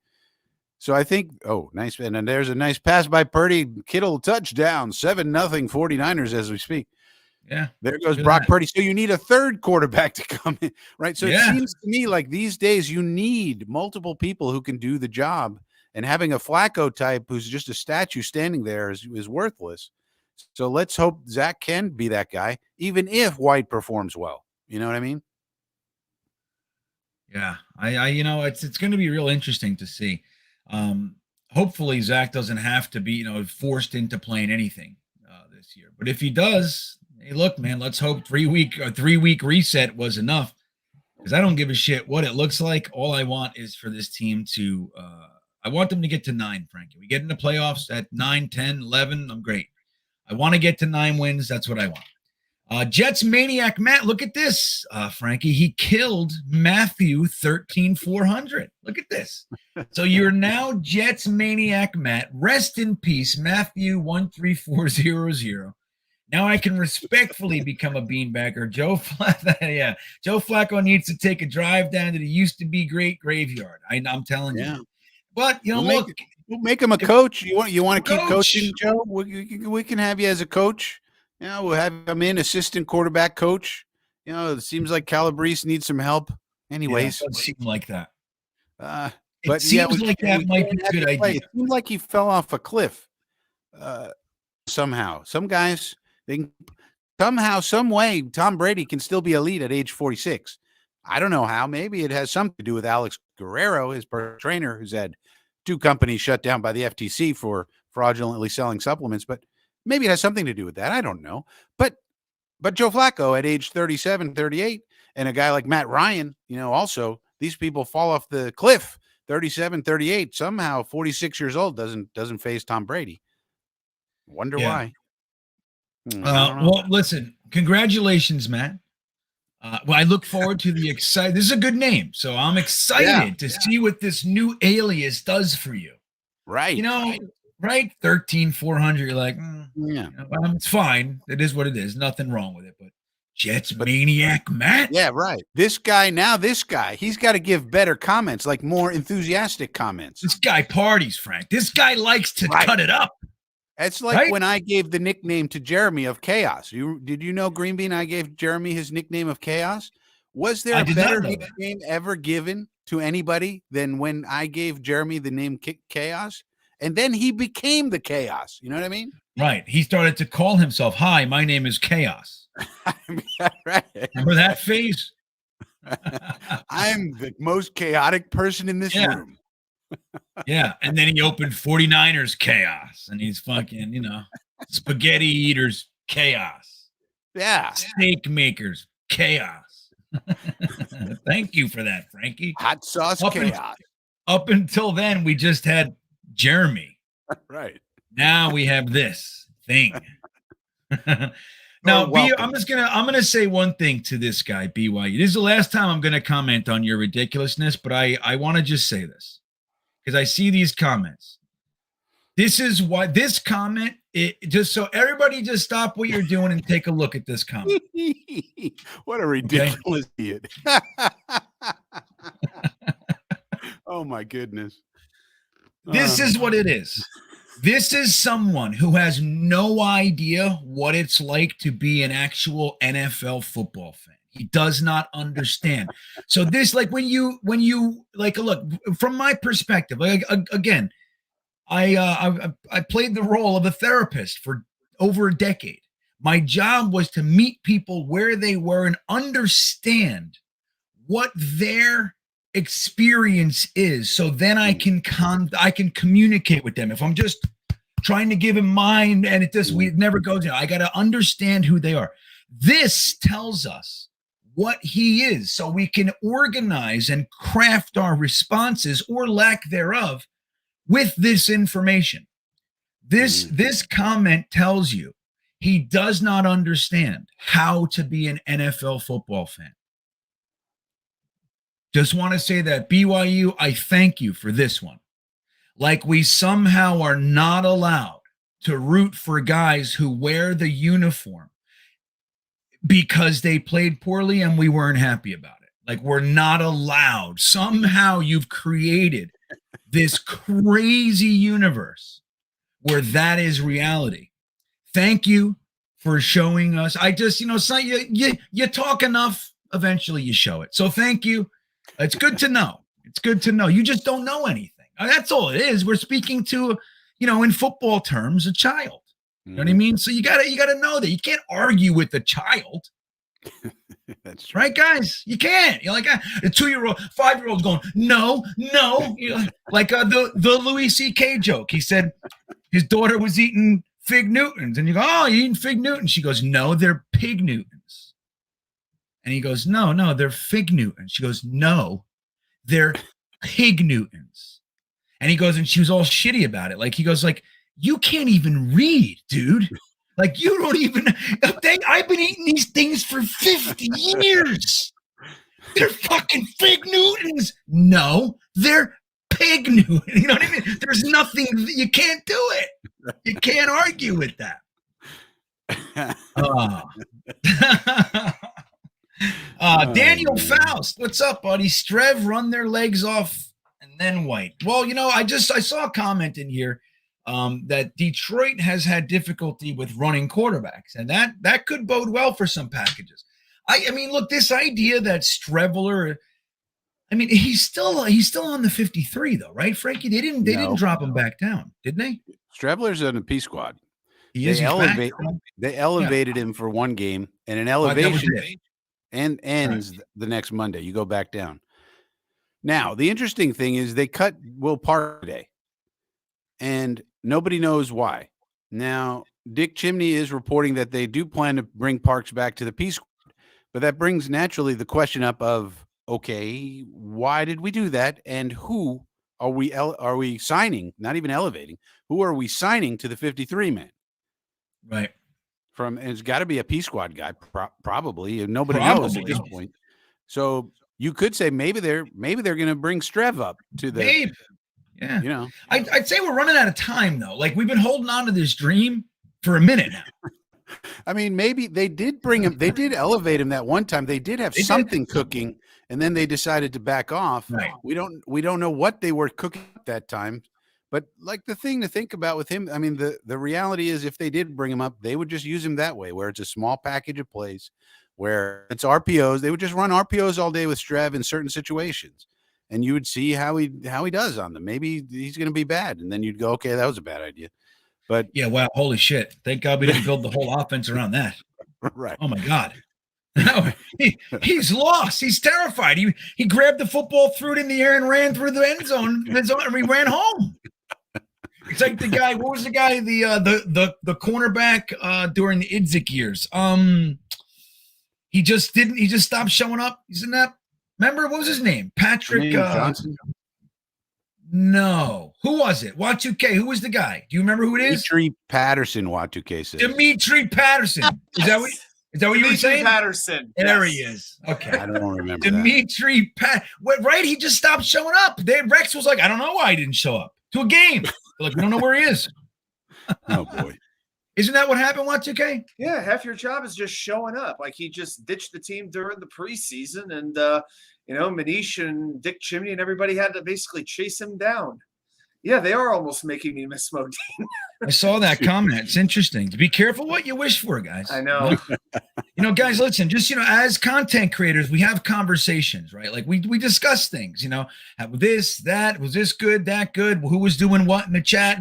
So I think, nice. And then there's a nice pass by Purdy. Kittle touchdown, 7-0 49ers as we speak. Yeah. There goes Brock Purdy. So you need a 3rd quarterback to come in, right? So it seems to me like these days you need multiple people who can do the job, and having a Flacco type who's just a statue standing there is worthless. So let's hope Zach can be that guy, even if White performs well. You know what I mean? Yeah. It's going to be real interesting to see. Hopefully Zach doesn't have to be, forced into playing anything this year. But if he does, hey, look, man, let's hope 3-week reset was enough, because I don't give a shit what it looks like. All I want is for this team to I want them to get to 9, Frankie. We get in the playoffs at 9, 10, 11. I'm great. I want to get to 9 wins. That's what I want. Jets Maniac Matt, look at this, Frankie. He killed Matthew 13,400. Look at this. So you're now Jets Maniac Matt. Rest in peace, Matthew 13400. Now I can respectfully become a beanbagger. Joe Flacco needs to take a drive down to the used to be great graveyard. I'm telling you. But you know, we'll make him a coach. You want to keep coach. coaching, Joe? We can have you as a coach. You know, we'll have him in assistant quarterback coach. You know, it seems like Calabrese needs some help. Anyways, it does seem like that. But it seems like that might be a good idea. It seems like he fell off a cliff. Somehow, some guys some way, Tom Brady can still be elite at age 46. I don't know how. Maybe it has something to do with Alex Guerrero, his personal trainer, who's had 2 companies shut down by the FTC for fraudulently selling supplements. But maybe it has something to do with that. I don't know. But Joe Flacco at age 37, 38, and a guy like Matt Ryan, you know, also these people fall off the cliff 37, 38. Somehow 46 years old doesn't phase Tom Brady. Wonder why. Well, listen, congratulations, Matt. Well, I look forward to the excited. This is a good name, so I'm excited to see what this new alias does for you. Right. You know, right? 13,400. You're like, it's fine. It is what it is. Nothing wrong with it. But Jets maniac Matt. Yeah, right. This guy, he's got to give better comments, like more enthusiastic comments. This guy parties, Frank. This guy likes to cut it up. It's like when I gave the nickname to Jeremy of Chaos. Did you know, GreenBean, I gave Jeremy his nickname of Chaos? Was there a better nickname ever given to anybody than when I gave Jeremy the name Chaos? And then he became the Chaos. You know what I mean? Right. He started to call himself, "Hi, my name is Chaos." Right. Remember that phase? I'm the most chaotic person in this room. Yeah, and then he opened 49ers Chaos, and he's fucking, you know, spaghetti eaters Chaos. Yeah. Steak makers Chaos. Thank you for that, Frankie. Hot sauce Chaos. Up until then, we just had Jeremy. Right. Now we have this thing. Now, I'm gonna say one thing to this guy, BYU. This is the last time I'm gonna comment on your ridiculousness, but I want to just say this. Because I see these comments. This is why this comment, just so everybody just stop what you're doing and take a look at this comment. What a ridiculous idiot. Oh, my goodness. This is what it is. This is someone who has no idea what it's like to be an actual NFL football fan. He does not understand. So this, like when you like, look, from my perspective, like, again, I played the role of a therapist for over a decade. My job was to meet people where they were and understand what their experience is. So then I can communicate with them. If I'm just trying to give him mine and it never goes in, I got to understand who they are. This tells us what he is, so we can organize and craft our responses or lack thereof with this information. This comment tells you he does not understand how to be an NFL football fan. Just want to say that, BYU, I thank you for this one. Like we somehow are not allowed to root for guys who wear the uniform because they played poorly and we weren't happy about it. Like we're not allowed. Somehow you've created this crazy universe where that is reality. Thank you for showing us. I just, so you talk enough, eventually you show it. So thank you. It's good to know. It's good to know. You just don't know anything. That's all it is. We're speaking to, in football terms, a child. You know what I mean? So you gotta know that you can't argue with the child. That's true. Right, guys? You can't. You're like a 2-year-old, 5-year-old's going, no. Like the Louis C.K. joke. He said his daughter was eating Fig Newtons, and you go, "Oh, you eating Fig Newtons?" She goes, "No, they're Pig Newtons." And he goes, No, they're Fig Newtons. She goes, "No, they're Pig Newtons." And he goes, and she was all shitty about it. Like he goes, like, "You can't even read, dude. Like, you don't even, I've been eating these things for 50 years. They're fucking Fig Newtons." No, they're Pig Newtons. You know what I mean? There's nothing, you can't do it. You can't argue with that. Uh, Daniel Faust, what's up, buddy? Strev run their legs off and then White. Well, I saw a comment in here that Detroit has had difficulty with running quarterbacks, and that could bode well for some packages. I mean, look, this idea that Streveler, I mean, he's still on the 53 though, right, Frankie? They didn't drop him back down, didn't they? Streveler's in a P squad. They elevated him for one game, and an elevation ends the next Monday. You go back down. Now, the interesting thing is they cut Will Park today, and nobody knows why. Now, Dick Chimney is reporting that they do plan to bring Parks back to the P squad, but that brings naturally the question up of, okay, why did we do that, and who are we signing? Not even elevating. Who are we signing to the 53 man? Right. And it's got to be a P squad guy, probably, and nobody knows at this point. So you could say maybe they're going to bring Strev up to the. Maybe. Yeah. I'd say we're running out of time though. Like we've been holding on to this dream for a minute now. I mean, maybe they did bring him. They did elevate him that one time. They did have something cooking, and then they decided to back off. Right. We don't know what they were cooking at that time. But like the thing to think about with him, I mean, the reality is if they did bring him up, they would just use him that way, where it's a small package of plays, where it's RPOs. They would just run RPOs all day with Strev in certain situations, and you would see how he does on them. Maybe he's going to be bad, and then you'd go, okay, that was a bad idea. But yeah, wow, holy shit! Thank God we didn't build the whole offense around that. Right. Oh my God. No, he's lost. He's terrified. He grabbed the football, threw it in the air, and ran through the end zone, and we ran home. It's like the guy. What was the guy? The cornerback during the Idzik years. He just stopped showing up. He's in that. Remember what was his name? Patrick Johnson. No, who was it? Y2K. Who was the guy? Do you remember who it is? Dimitri Patterson. Y2K says. Dimitri Patterson. Is that what you were saying? Patterson. There he is. Okay. I don't remember Dimitri right? He just stopped showing up. Rex was like, I don't know why he didn't show up to a game. They're like, we don't know where he is. Oh boy. Isn't that what happened, Y2K? Yeah, half your job is just showing up. Like he just ditched the team during the preseason, and Manish and Dick Chimney and everybody had to basically chase him down. Yeah, they are almost making me miss Modine. I saw that comment. It's interesting. Be careful what you wish for, guys. I know. Guys, listen, just, as content creators, we have conversations, right? Like we discuss things, this, that, was this good, that good, who was doing what in the chat.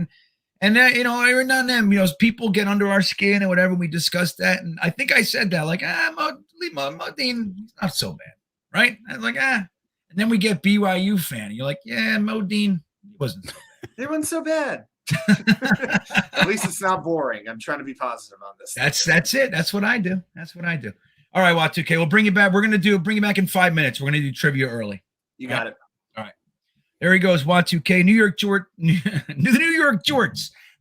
And that, every now and then, people get under our skin and whatever. We discuss that. And I think I said that, like, Modine, not so bad, right? I was like, And then we get BYU fan. You're like, yeah, Modine wasn't so bad. They weren't so bad. At least it's not boring. I'm trying to be positive on this. That's it. That's what I do. All right, Y2K. We'll bring you back. We're going to bring you back in 5 minutes. We're going to do trivia early. You got it. All right. There he goes, Y2K. New York Jorts.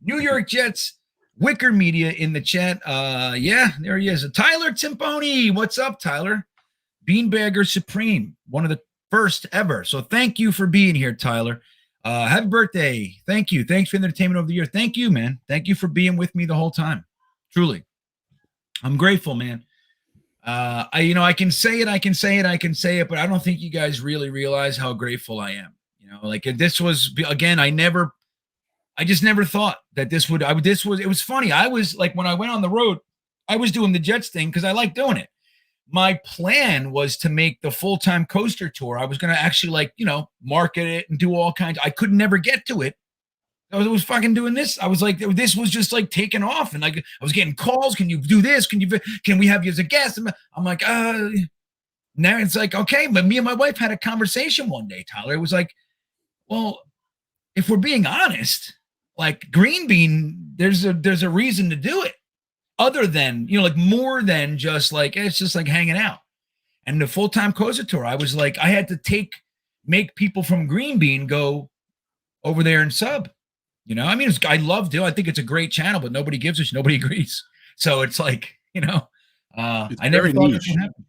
New York Jets. Wicker Media in the chat. There he is. Tyler Timponi. What's up, Tyler? Beanbagger Supreme. One of the first ever. So thank you for being here, Tyler. Happy birthday. Thank you. Thanks for the entertainment of the year. Thank you, man. Thank you for being with me the whole time. Truly. I'm grateful, man. I can say it, but I don't think you guys really realize how grateful I am. This was, again, I just never thought that it was funny. I was like, when I went on the road, I was doing the Jets thing because I like doing it. My plan was to make the full-time coaster tour. I was going to actually market it and do all kinds. I could never get to it. I was fucking doing this. I was like, this was just like taking off. And like, I was getting calls. Can you do this? Can we have you as a guest? I'm like, now it's like, okay. But me and my wife had a conversation one day, Tyler. It was like, well, if we're being honest, like GreenBean, there's a reason to do it. Other than, more than just like, it's just like hanging out. And the full-time coaster tour, I was like, I had to make people from GreenBean go over there and sub. I loved it. I think it's a great channel, but nobody gives a shit. Nobody agrees. So it's like, I never thought this would happen.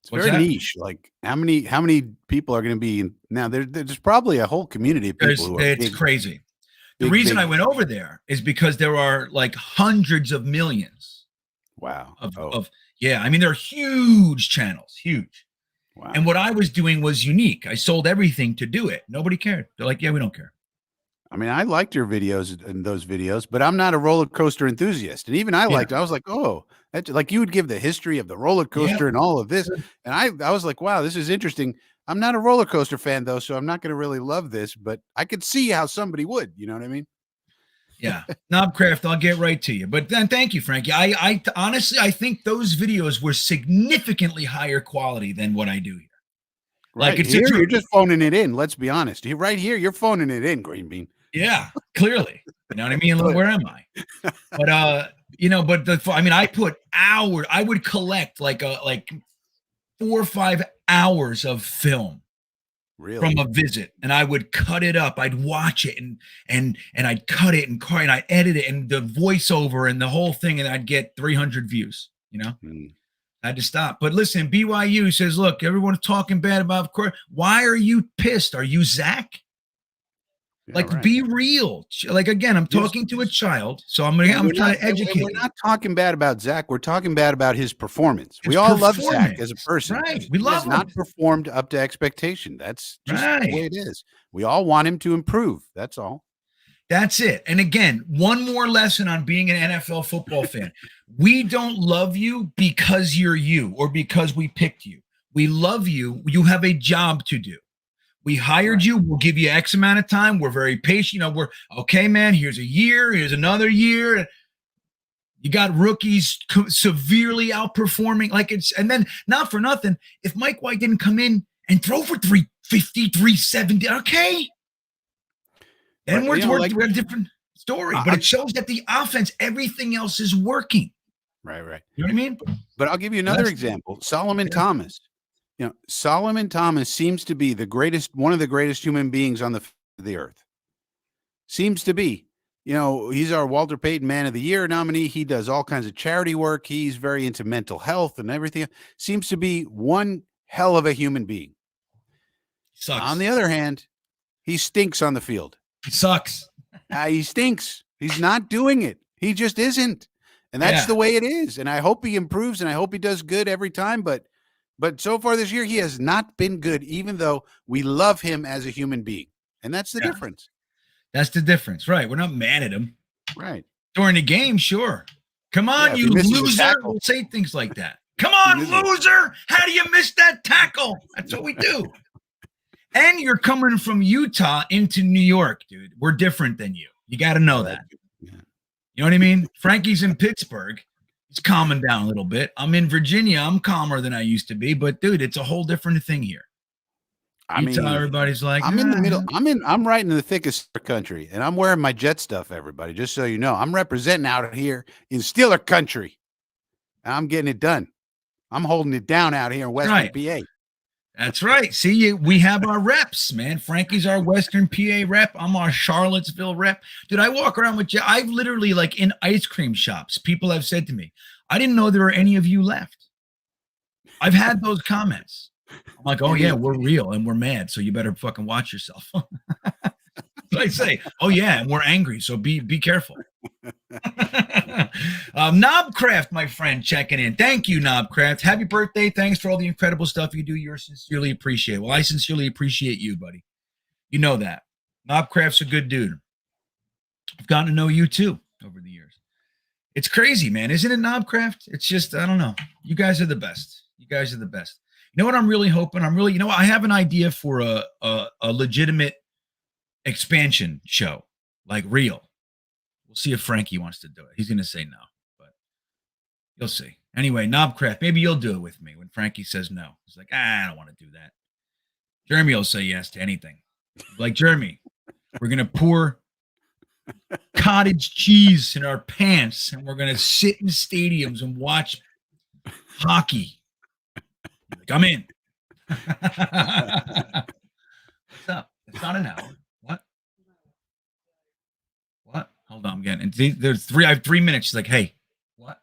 It's very niche. Like how many people are going to be now? There's probably a whole community of people. It's crazy. The reason I went over there is because there are like hundreds of millions Wow. Yeah, I mean, they're huge channels, huge. Wow. And what I was doing was unique. I sold everything to do it. Nobody cared. They're like, yeah, we don't care. I mean, I liked your videos and those videos, but I'm not a roller coaster enthusiast. And even I liked it. I was like, oh, that's like you would give the history of the roller coaster and all of this. And I was like, wow, this is interesting. I'm not a roller coaster fan though, so I'm not going to really love this, but I could see how somebody would, you know what I mean? Yeah. Knobcraft, I'll get right to you. But then thank you, Frankie. I honestly, I think those videos were significantly higher quality than what I do here. Right. Like it's here, you're just phoning it in. Let's be honest. You're right here. You're phoning it in, GreenBean. Yeah, clearly. You know what I mean? Look, where am I? But I put hours. I would collect like 4 or 5 hours of film from a visit, and I would cut it up. I'd watch it and I'd cut it and I'd edit it and the voiceover and the whole thing, and I'd get 300 views. You know, I had to stop. But listen, BYU says, look, everyone's talking bad about course. Why are you pissed? Are you Zach? Be real. Like, again, I'm talking to a child, so I'm trying to educate. We're not talking bad about Zach. We're talking bad about his performance. We all love Zach as a person. Right. We love him. Not performed up to expectation. That's just the way it is. We all want him to improve. That's all. That's it. And again, one more lesson on being an NFL football fan. We don't love you because you're you or because we picked you. We love you. You have a job to do. We hired you. We'll give you X amount of time. We're very patient. You know, we're okay, man. Here's a year. Here's another year. You got rookies severely outperforming. And then not for nothing, if Mike White didn't come in and throw for 350, 370, okay. Then we're a different story. But it shows that the offense, everything else is working. Right. You know what I mean? But I'll give you another example. Solomon Thomas. You know, Solomon Thomas seems to be one of the greatest human beings on the earth. Seems to be. You know, he's our Walter Payton Man of the Year nominee. He does all kinds of charity work. He's very into mental health and everything. Seems to be one hell of a human being. Sucks. On the other hand, he stinks on the field. He sucks. He stinks. He's not doing it. He just isn't. And that's the way it is. And I hope he improves and I hope he does good every time. But so far this year, he has not been good, even though we love him as a human being. And that's the difference. That's the difference. Right. We're not mad at him. Right. During the game, sure. Come on, you loser. We'll say things like that. Come on, loser. How do you miss that tackle? That's what we do. And you're coming from Utah into New York, dude. We're different than you. You got to know that. Yeah. You know what I mean? Frankie's in Pittsburgh. It's calming down a little bit. I'm in Virginia. I'm calmer than I used to be, but dude, it's a whole different thing here. Everybody's like, I'm in the middle. I'm right in the thickest country, and I'm wearing my Jet stuff. Everybody, just so you know, I'm representing out here in Steeler country. I'm getting it done. I'm holding it down out here in Western PA. That's right. See, we have our reps, man. Frankie's our Western PA rep. I'm our Charlottesville rep. Dude, I walk around with you. I've literally, like, in ice cream shops, people have said to me, I didn't know there were any of you left. I've had those comments. I'm like, oh, yeah, we're real and we're mad, so you better fucking watch yourself. I say, oh, yeah, and we're angry, so be careful. Knobcraft, my friend, checking in. Thank you, Knobcraft. Happy birthday. Thanks for all the incredible stuff you do. You're sincerely appreciated. Well, I sincerely appreciate you, buddy. You know that. Knobcraft's a good dude. I've gotten to know you, too, over the years. It's crazy, man. Isn't it, Knobcraft? It's just, I don't know. You guys are the best. You guys are the best. You know what I'm really hoping? I have an idea for a legitimate expansion show, like real. We'll see if Frankie wants to do it. He's going to say no, but you'll see. Anyway, Knobcraft, maybe you'll do it with me when Frankie says no. He's like, I don't want to do that. Jeremy will say yes to anything. Like, Jeremy, we're going to pour cottage cheese in our pants, and we're going to sit in stadiums and watch hockey. Like, I'm in. What's up? It's not an hour. What? Hold on, I'm getting. I have 3 minutes. She's like, hey, what?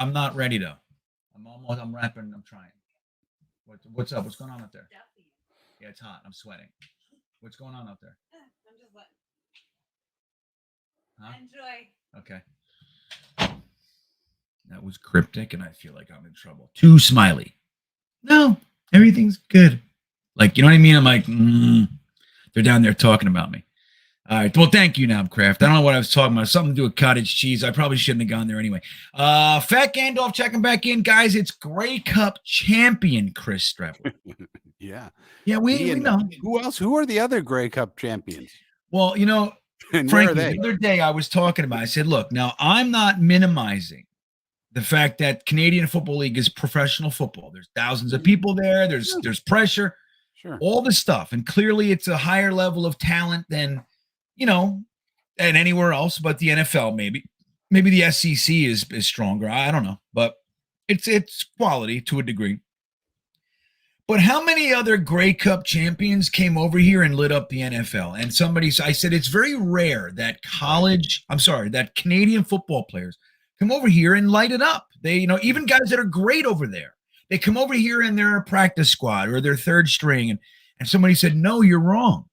I'm not ready though. I'm rapping. I'm trying. What's up? What's going on out there? Yeah, it's hot. I'm sweating. What's going on out there? I'm just letting. Huh? Enjoy. Okay. That was cryptic, and I feel like I'm in trouble. Too smiley. No, everything's good. Like, you know what I mean? I'm like, they're down there talking about me. All right. Well, thank you, Nabcraft. I don't know what I was talking about. Something to do with cottage cheese. I probably shouldn't have gone there anyway. Fat Gandalf checking back in. Guys, it's Grey Cup champion Chris Strebler. Yeah. Yeah, we know. Who else? Who are the other Grey Cup champions? Well, you know, And where are Frankie, they? the other day I was talking about, I said, look, now I'm not minimizing the fact that Canadian Football League is professional football. There's thousands of people there. There's pressure, Sure. all the stuff. And clearly it's a higher level of talent than, you know, than anywhere else, but the NFL maybe. Maybe the SEC is stronger. I don't know. But it's quality to a degree. But how many other Grey Cup champions came over here and lit up the NFL? And I said, it's very rare that that Canadian football players come over here and light it up. They, even guys that are great over there, they come over here and they're a practice squad or they're third string. And somebody said, no, you're wrong.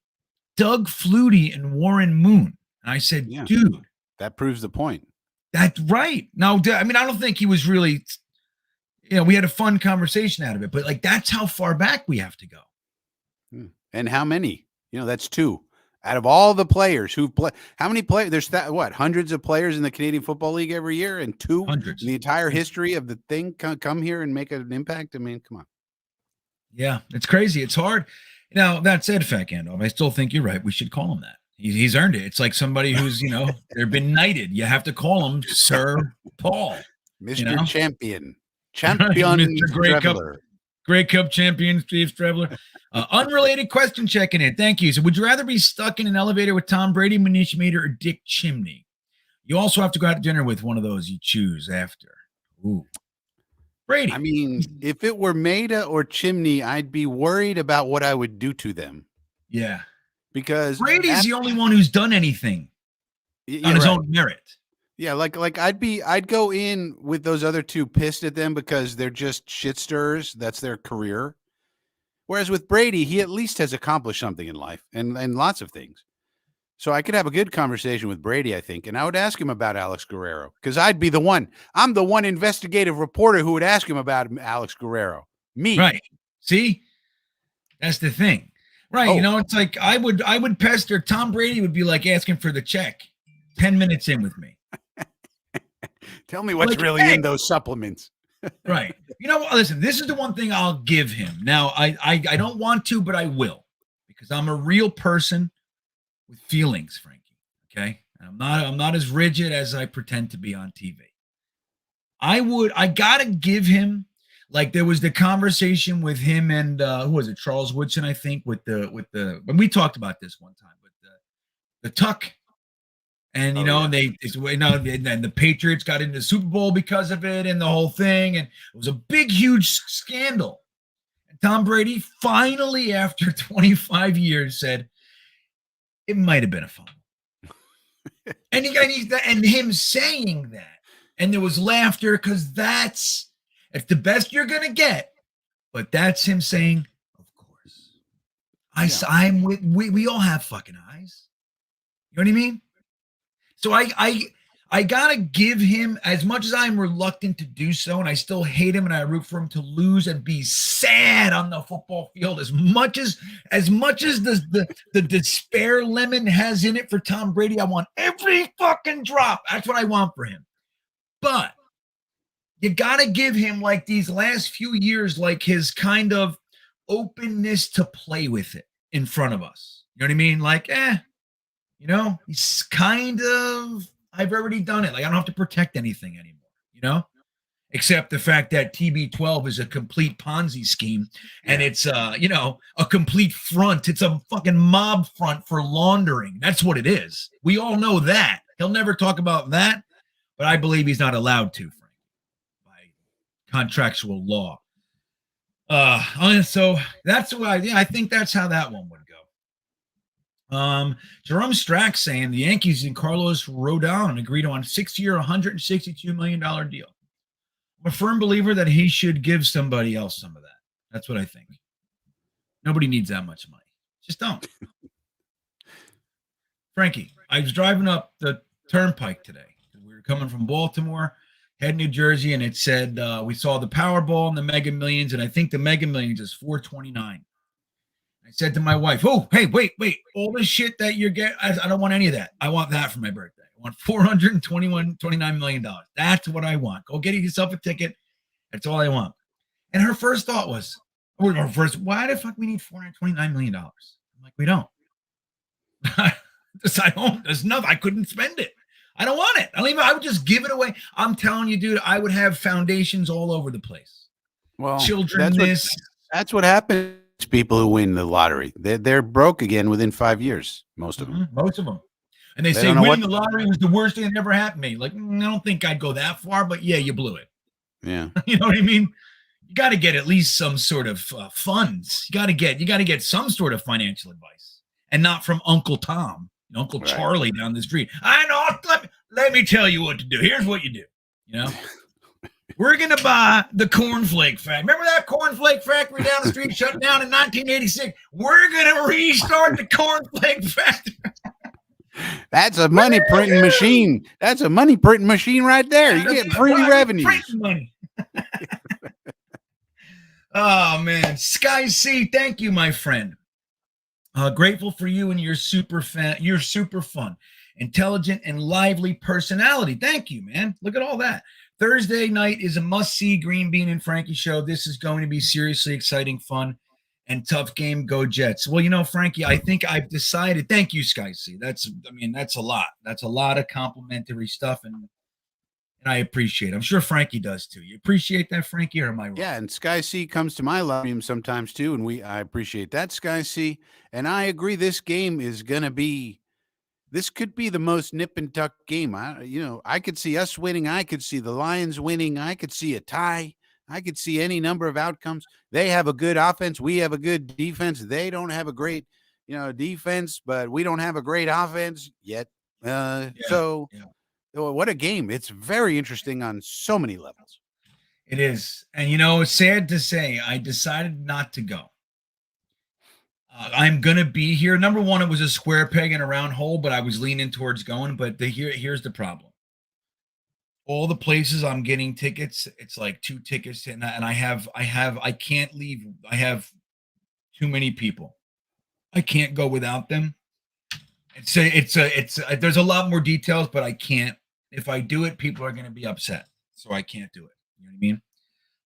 Doug Flutie and Warren Moon. And I said, dude. That proves the point. That's right. Now, I mean, I don't think he was really, we had a fun conversation out of it, but like, that's how far back we have to go. And how many? That's two. Out of all the players who play, how many players? There's hundreds of players in the Canadian Football League every year, and hundreds in the entire history of the thing come here and make an impact. I mean, come on. Yeah, it's crazy. It's hard. Now, that said, Fat Gandalf, I still think you're right. We should call him that. He's earned it. It's like somebody who's, they've been knighted. You have to call him Sir Paul. Mr. Champion. Champion Mr. Grey Cup champion Steve Strebler. Unrelated question checking in. Thank you. So would you rather be stuck in an elevator with Tom Brady, Manish Meter, or Dick Chimney? You also have to go out to dinner with one of those you choose after. Ooh. Brady. I mean, if it were Maida or Chimney, I'd be worried about what I would do to them. Yeah. Because Brady's the only one who's done anything on his own merit. Yeah, like I'd go in with those other two pissed at them because they're just shit stirrers. That's their career. Whereas with Brady, he at least has accomplished something in life and lots of things. So I could have a good conversation with Brady, I think, and I would ask him about Alex Guerrero because I'd be the one. I'm the one investigative reporter who would ask him about Alex Guerrero. Me. Right. See? That's the thing. Right. Oh. It's like I would pester. Tom Brady would be like asking for the check 10 minutes in with me. Tell me what's really in those supplements. Right. Listen, this is the one thing I'll give him. Now, I don't want to, but I will, because I'm a real person with feelings, Frankie. Okay. I'm not as rigid as I pretend to be on TV. I gotta give him, like, there was the conversation with him and who was it? Charles Woodson, I think, with the when we talked about this one time, but the tuck. And, and the Patriots got into the Super Bowl because of it and the whole thing. And it was a big, huge scandal. And Tom Brady finally, after 25 years, said, it might have been a fumble. and him saying that. And there was laughter because it's the best you're going to get. But that's him saying, of course. We all have fucking eyes. You know what I mean? So I gotta give him, as much as I'm reluctant to do so, and I still hate him and I root for him to lose and be sad on the football field, as much as the despair lemon has in it for Tom Brady, I want every fucking drop. That's what I want for him. But you gotta give him, like, these last few years, like, his kind of openness to play with it in front of us. You know what I mean? Like, he's kind of, I've already done it. Like, I don't have to protect anything anymore, except the fact that TB12 is a complete Ponzi scheme and it's, a complete front. It's a fucking mob front for laundering. That's what it is. We all know that. He'll never talk about that, but I believe he's not allowed to, Frank, by contractual law. So that's why, I think that's how that one would go. Jerome Strack saying the Yankees and Carlos Rodon agreed on a 6-year, $162 million deal. I'm a firm believer that he should give somebody else some of that. That's what I think. Nobody needs that much money. Just don't. Frankie, I was driving up the turnpike today. We were coming from Baltimore, Head New Jersey, and it said we saw the Powerball and the Mega Millions, and I think the Mega Millions is 429. I said to my wife, "Oh, hey, wait! All this shit that you're getting, I don't want any of that. I want that for my birthday. I want $429 million. That's what I want. Go get yourself a ticket. That's all I want." And her first thought was, why the fuck we need $429 million? I'm like, we don't. There's nothing. I couldn't spend it. I don't want it. I would just give it away. I'm telling you, dude, I would have foundations all over the place. Well, Children, that's what happens to people who win the lottery. They're broke again within 5 years, most of them. Most of them. And they say winning the lottery was the worst thing that ever happened to me. Like, I don't think I'd go that far, but yeah, you blew it. Yeah. You know what I mean? You got to get at least some sort of funds. You got to get some sort of financial advice, and not from Uncle Tom, Uncle Charlie down the street. I know. Let me tell you what to do. Here's what you do. We're gonna buy the cornflake factory. Remember that cornflake factory down the street shut down in 1986? We're gonna restart the cornflake factory. That's a money printing machine. That's a money printing machine right there. You get free revenue. Money. Oh man, Sky C, thank you, my friend. Grateful for you and your super fun, intelligent, and lively personality. Thank you, man. Look at all that. Thursday night is a must-see Green Bean and Frankie show. This is going to be seriously exciting, fun, and tough game. Go Jets. Well, Frankie, I think I've decided. Thank you, Sky C. That's a lot. That's a lot of complimentary stuff, and I appreciate it. I'm sure Frankie does too. You appreciate that, Frankie, or am I wrong? Yeah, and Sky C comes to my live stream sometimes too, and I appreciate that, Sky C. And I agree, this game is gonna be. This could be the most nip and tuck game. I could see us winning. I could see the Lions winning. I could see a tie. I could see any number of outcomes. They have a good offense. We have a good defense. They don't have a great, defense, but we don't have a great offense yet. So what a game. It's very interesting on so many levels. It is. And, it's sad to say, I decided not to go. I'm going to be here. Number one, it was a square peg in a round hole, but I was leaning towards going. But here's the problem. All the places I'm getting tickets, it's like 2 tickets. And I can't leave. I have too many people. I can't go without them. There's a lot more details, but I can't. If I do it, people are going to be upset. So I can't do it. You know what I mean?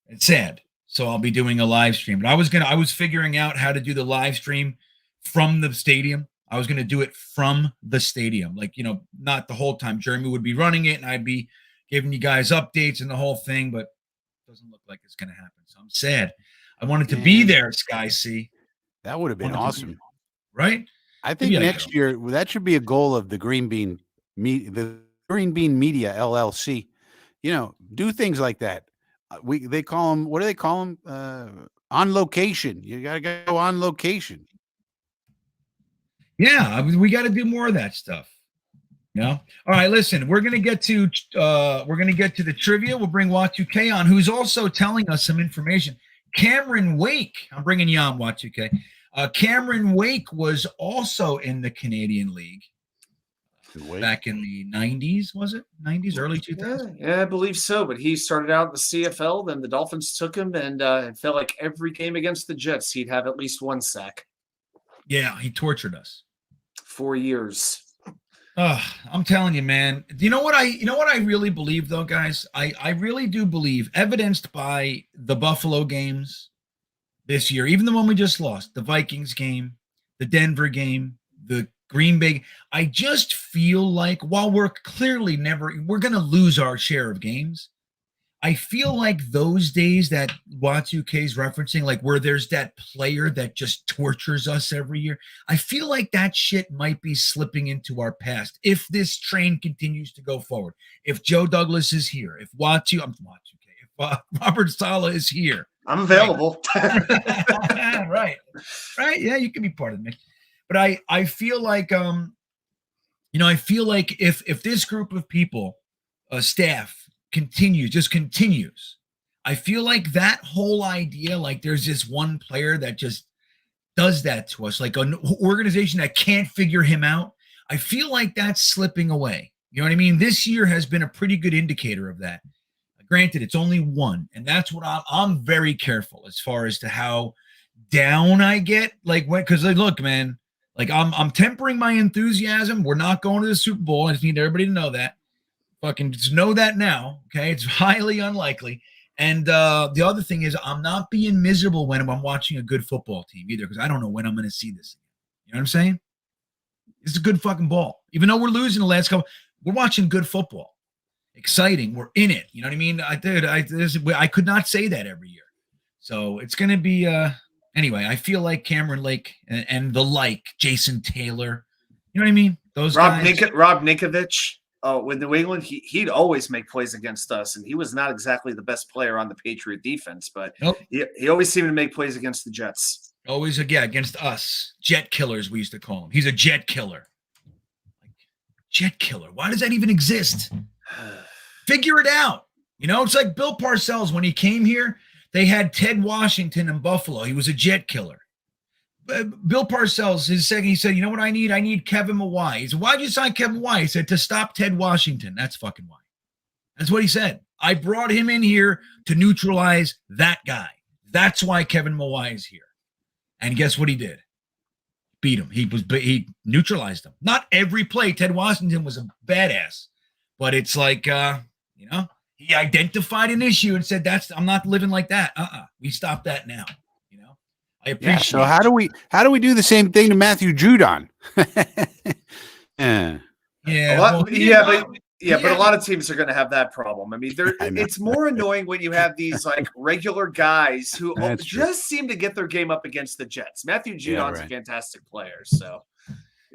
It's sad. So I'll be doing a live stream. But I was figuring out how to do the live stream from the stadium. I was going to do it from the stadium. Like, not the whole time. Jeremy would be running it and I'd be giving you guys updates and the whole thing, but it doesn't look like it's going to happen. So I'm sad. I wanted to be there, Sky C. That would have been awesome. Right? I think next year, that should be a goal of the GreenBean Media LLC. Do things like that. They call them, what do they call them? On location. You got to go on location. Yeah, we got to do more of that stuff. All right, listen, we're going to get to the trivia. We'll bring Wat2K on, who's also telling us some information. Cameron Wake, I'm bringing you on, Wat2K. Cameron Wake was also in the Canadian League back in the 90s, was it? 90s, early 2000s? Yeah, I believe so. But he started out in the CFL, then the Dolphins took him, and it felt like every game against the Jets, he'd have at least 1 sack. Yeah, he tortured us. 4 years. I'm telling you, man. You know what I really believe, though, guys? I really do believe, evidenced by the Buffalo games this year, even the one we just lost, the Vikings game, the Denver game, the Green Bay. I just feel like while we're clearly we're going to lose our share of games, I feel like those days that Wat2K is referencing, like where there's that player that just tortures us every year, I feel like that shit might be slipping into our past if this train continues to go forward. If Joe Douglas is here, if Robert Saleh is here. I'm available. Right. Yeah, you can be part of the mix. But I feel like if this group of people, staff, continues, I feel like that whole idea, like there's this one player that just does that to us, like an organization that can't figure him out. I feel like that's slipping away. You know what I mean? This year has been a pretty good indicator of that. Granted, it's only one, and that's what I'm very careful as far as to how down I get. Like when, because look, man, like I'm tempering my enthusiasm. We're not going to the Super Bowl. I just need everybody to know that. Fucking just know that now, okay? It's highly unlikely. And the other thing is, I'm not being miserable when I'm watching a good football team either, because I don't know when I'm going to see this. You know what I'm saying? It's a good fucking ball. Even though we're losing the last couple, we're watching good football. Exciting. We're in it. You know what I mean? I could not say that every year. So it's going to be, anyway, I feel like Cameron Lake and the like, Jason Taylor. You know what I mean? Those Rob guys. Rob Ninkovich. Oh, with New England, he'd always make plays against us, and he was not exactly the best player on the Patriot defense, but he always seemed to make plays against the Jets. Always, against us. Jet killers, we used to call him. He's a jet killer. Jet killer. Why does that even exist? Figure it out. You know, it's like Bill Parcells. When he came here, they had Ted Washington in Buffalo. He was a jet killer. Bill Parcells, he said, you know what I need? I need Kevin Mawai. He said, why'd you sign Kevin Mawai? He said, to stop Ted Washington. That's fucking why. That's what he said. I brought him in here to neutralize that guy. That's why Kevin Mawai is here. And guess what he did? Beat him. He neutralized him. Not every play. Ted Washington was a badass. But it's like, he identified an issue and said, I'm not living like that. We stop that now. I appreciate. Yeah, so how do we do the same thing to Matthew Judon? But a lot of teams are going to have that problem. I mean, it's more annoying when you have these like regular guys who just seem to get their game up against the Jets. Matthew Judon's a fantastic player, so.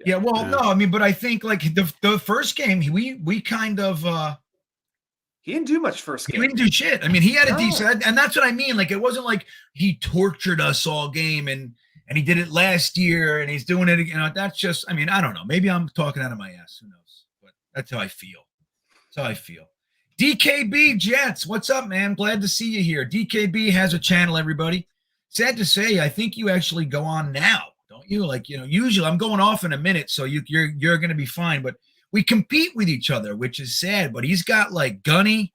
No, I mean, but I think like the first game we kind of. He didn't do much first game. He didn't do shit. I mean, he had a decent, and that's what I mean. Like, it wasn't like he tortured us all game, and he did it last year, and he's doing it again. That's just, I mean, I don't know. Maybe I'm talking out of my ass. Who knows? But that's how I feel. That's how I feel. DKB Jets, what's up, man? Glad to see you here. DKB has a channel, everybody. Sad to say, I think you actually go on now, don't you? Like, usually I'm going off in a minute, so you're going to be fine, but we compete with each other, which is sad, but he's got like Gunny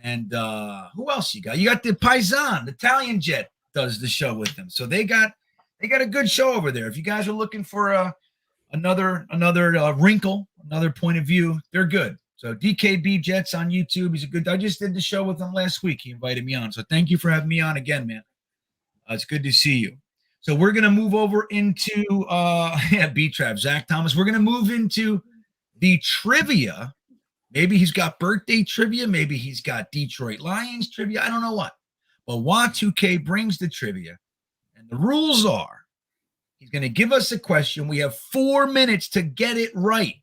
and who else you got? You got the Paisan, the Italian Jet does the show with them. So they got a good show over there. If you guys are looking for another wrinkle, another point of view, they're good. So DKB Jets on YouTube. I just did the show with him last week. He invited me on. So thank you for having me on again, man. It's good to see you. So we're going to move over into B-Trap, Zach Thomas. We're going to move into the trivia. Maybe he's got birthday trivia. Maybe he's got Detroit Lions trivia. I don't know what. But Y2K brings the trivia. And the rules are he's going to give us a question. We have 4 minutes to get it right.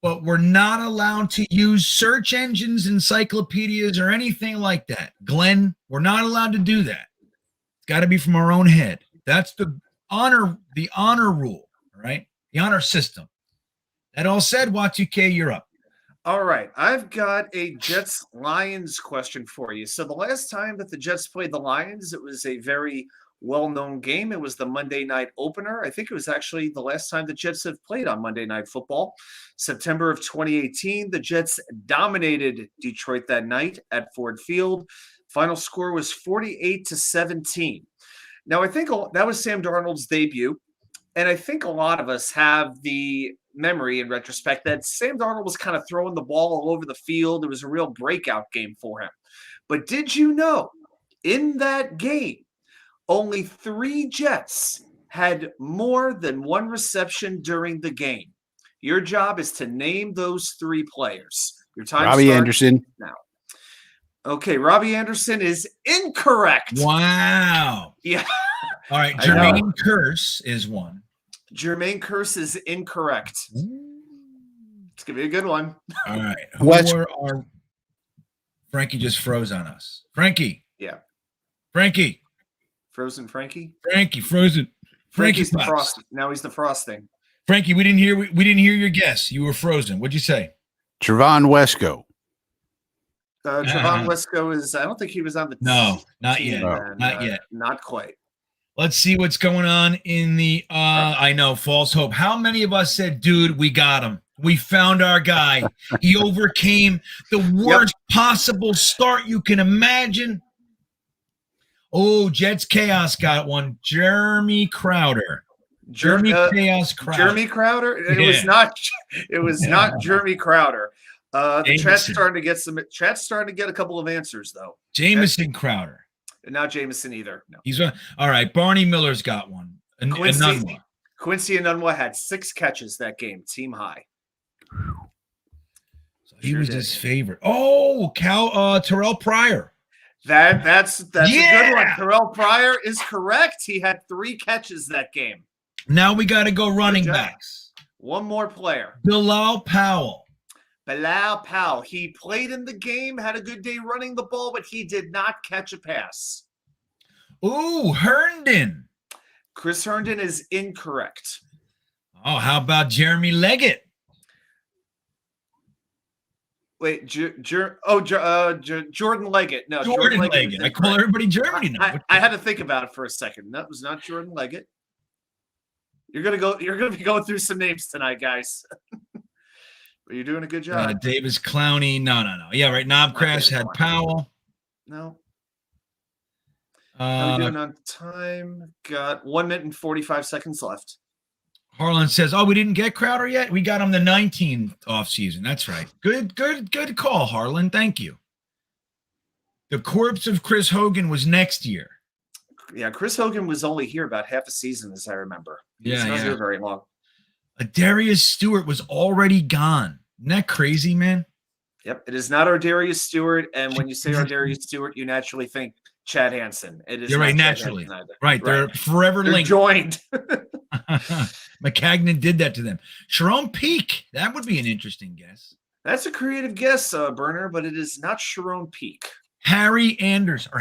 But we're not allowed to use search engines, encyclopedias, or anything like that. Glenn, we're not allowed to do that. It's got to be from our own head. That's the honor rule, all right? The honor system. That all said, Y2K, you're up. All right. I've got a Jets-Lions question for you. So the last time that the Jets played the Lions, it was a very well-known game. It was the Monday night opener. I think it was actually the last time the Jets have played on Monday Night Football. September of 2018, the Jets dominated Detroit that night at Ford Field. Final score was 48-17. Now, I think that was Sam Darnold's debut. And I think a lot of us have the memory in retrospect that Sam Darnold was kind of throwing the ball all over the field. It was a real breakout game for him. But did you know in that game, only 3 Jets had more than 1 reception during the game? Your job is to name those 3 players. Your time Robbie Anderson. Now. Okay, Robbie Anderson is incorrect. Wow. Yeah. All right, Jermaine Kearse is one. Jermaine Kearse is incorrect. It's going to be a good one. All right. Frankie just froze on us. Frankie. Yeah. Frankie. Frozen Frankie? Frankie, frozen. Frankie's the frosting. Now he's the frosting. Frankie, we didn't hear your guess. You were frozen. What'd you say? Trevon Wesco. Trevon Wesco is, I don't think he was on the team. No, not yet. Not yet. Not quite. Let's see what's going on in the, I know, false hope. How many of us said, dude, we got him? We found our guy. He overcame the worst possible start you can imagine. Oh, Jets Chaos got one. Jeremy Crowder. Jeremy Chaos Crowder. Jeremy Crowder? It was not Jeremy Crowder. The chat's starting to get a couple of answers though. Jamison Crowder. Not Jameson either. No. He's all right. Barney Miller's got one. Quincy Enunwa had 6 catches that game, team high. So he was his favorite. Oh, Terrell Pryor. That's a good one. Terrell Pryor is correct. He had 3 catches that game. Now we got to go running backs. One more player. Bilal Powell. He played in the game, had a good day running the ball, but he did not catch a pass. Ooh, Herndon. Chris Herndon is incorrect. Oh, how about Jeremy Leggett? Wait, Jordan Leggett. No, Jordan Leggett. I call everybody Germany now. I had to think about it for a second. That was not Jordan Leggett. You're gonna be going through some names tonight, guys. But you're doing a good job. Davis Clowney. No. Yeah, right. Knobcraft had Powell. No. How are we doing on time? Got 1 minute and 45 seconds left. Harlan says, "Oh, we didn't get Crowder yet. We got him the 19th off season. That's right. Good call, Harlan. Thank you. The corpse of Chris Hogan was next year. Yeah, Chris Hogan was only here about half a season, as I remember. He's not here very long. Darius Stewart was already gone. Isn't that crazy, man? Yep, it is not our Darius Stewart. And when you say our Darius Stewart, you naturally think Chad Hansen. It is. You're right, naturally. Right, they're forever linked. Joined. McCagnon did that to them. Sharon Peak. That would be an interesting guess. That's a creative guess, Burner, but it is not Sharon Peak. Henry Anderson.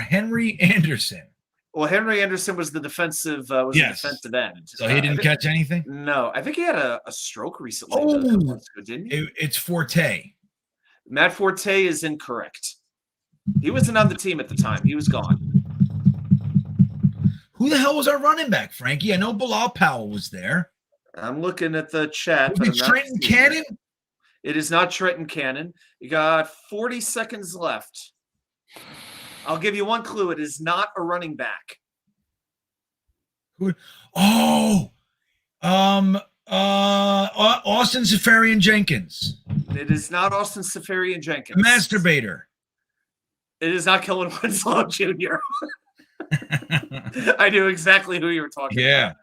Well, Henry Anderson was the defensive defensive end. So he didn't catch anything? No, I think he had a stroke recently. Oh, didn't he? It's Forte. Matt Forte is incorrect. He wasn't on the team at the time. He was gone. Who the hell was our running back, Frankie? I know Bilal Powell was there. I'm looking at the chat. Was it Trenton Cannon? It is not Trenton Cannon. You got 40 seconds left. I'll give you one clue. It is not a running back. Austin Safarian Jenkins. It is not Austin Safarian Jenkins. A masturbator. It is not Kellen Winslow Jr. I knew exactly who you were talking about. Yeah.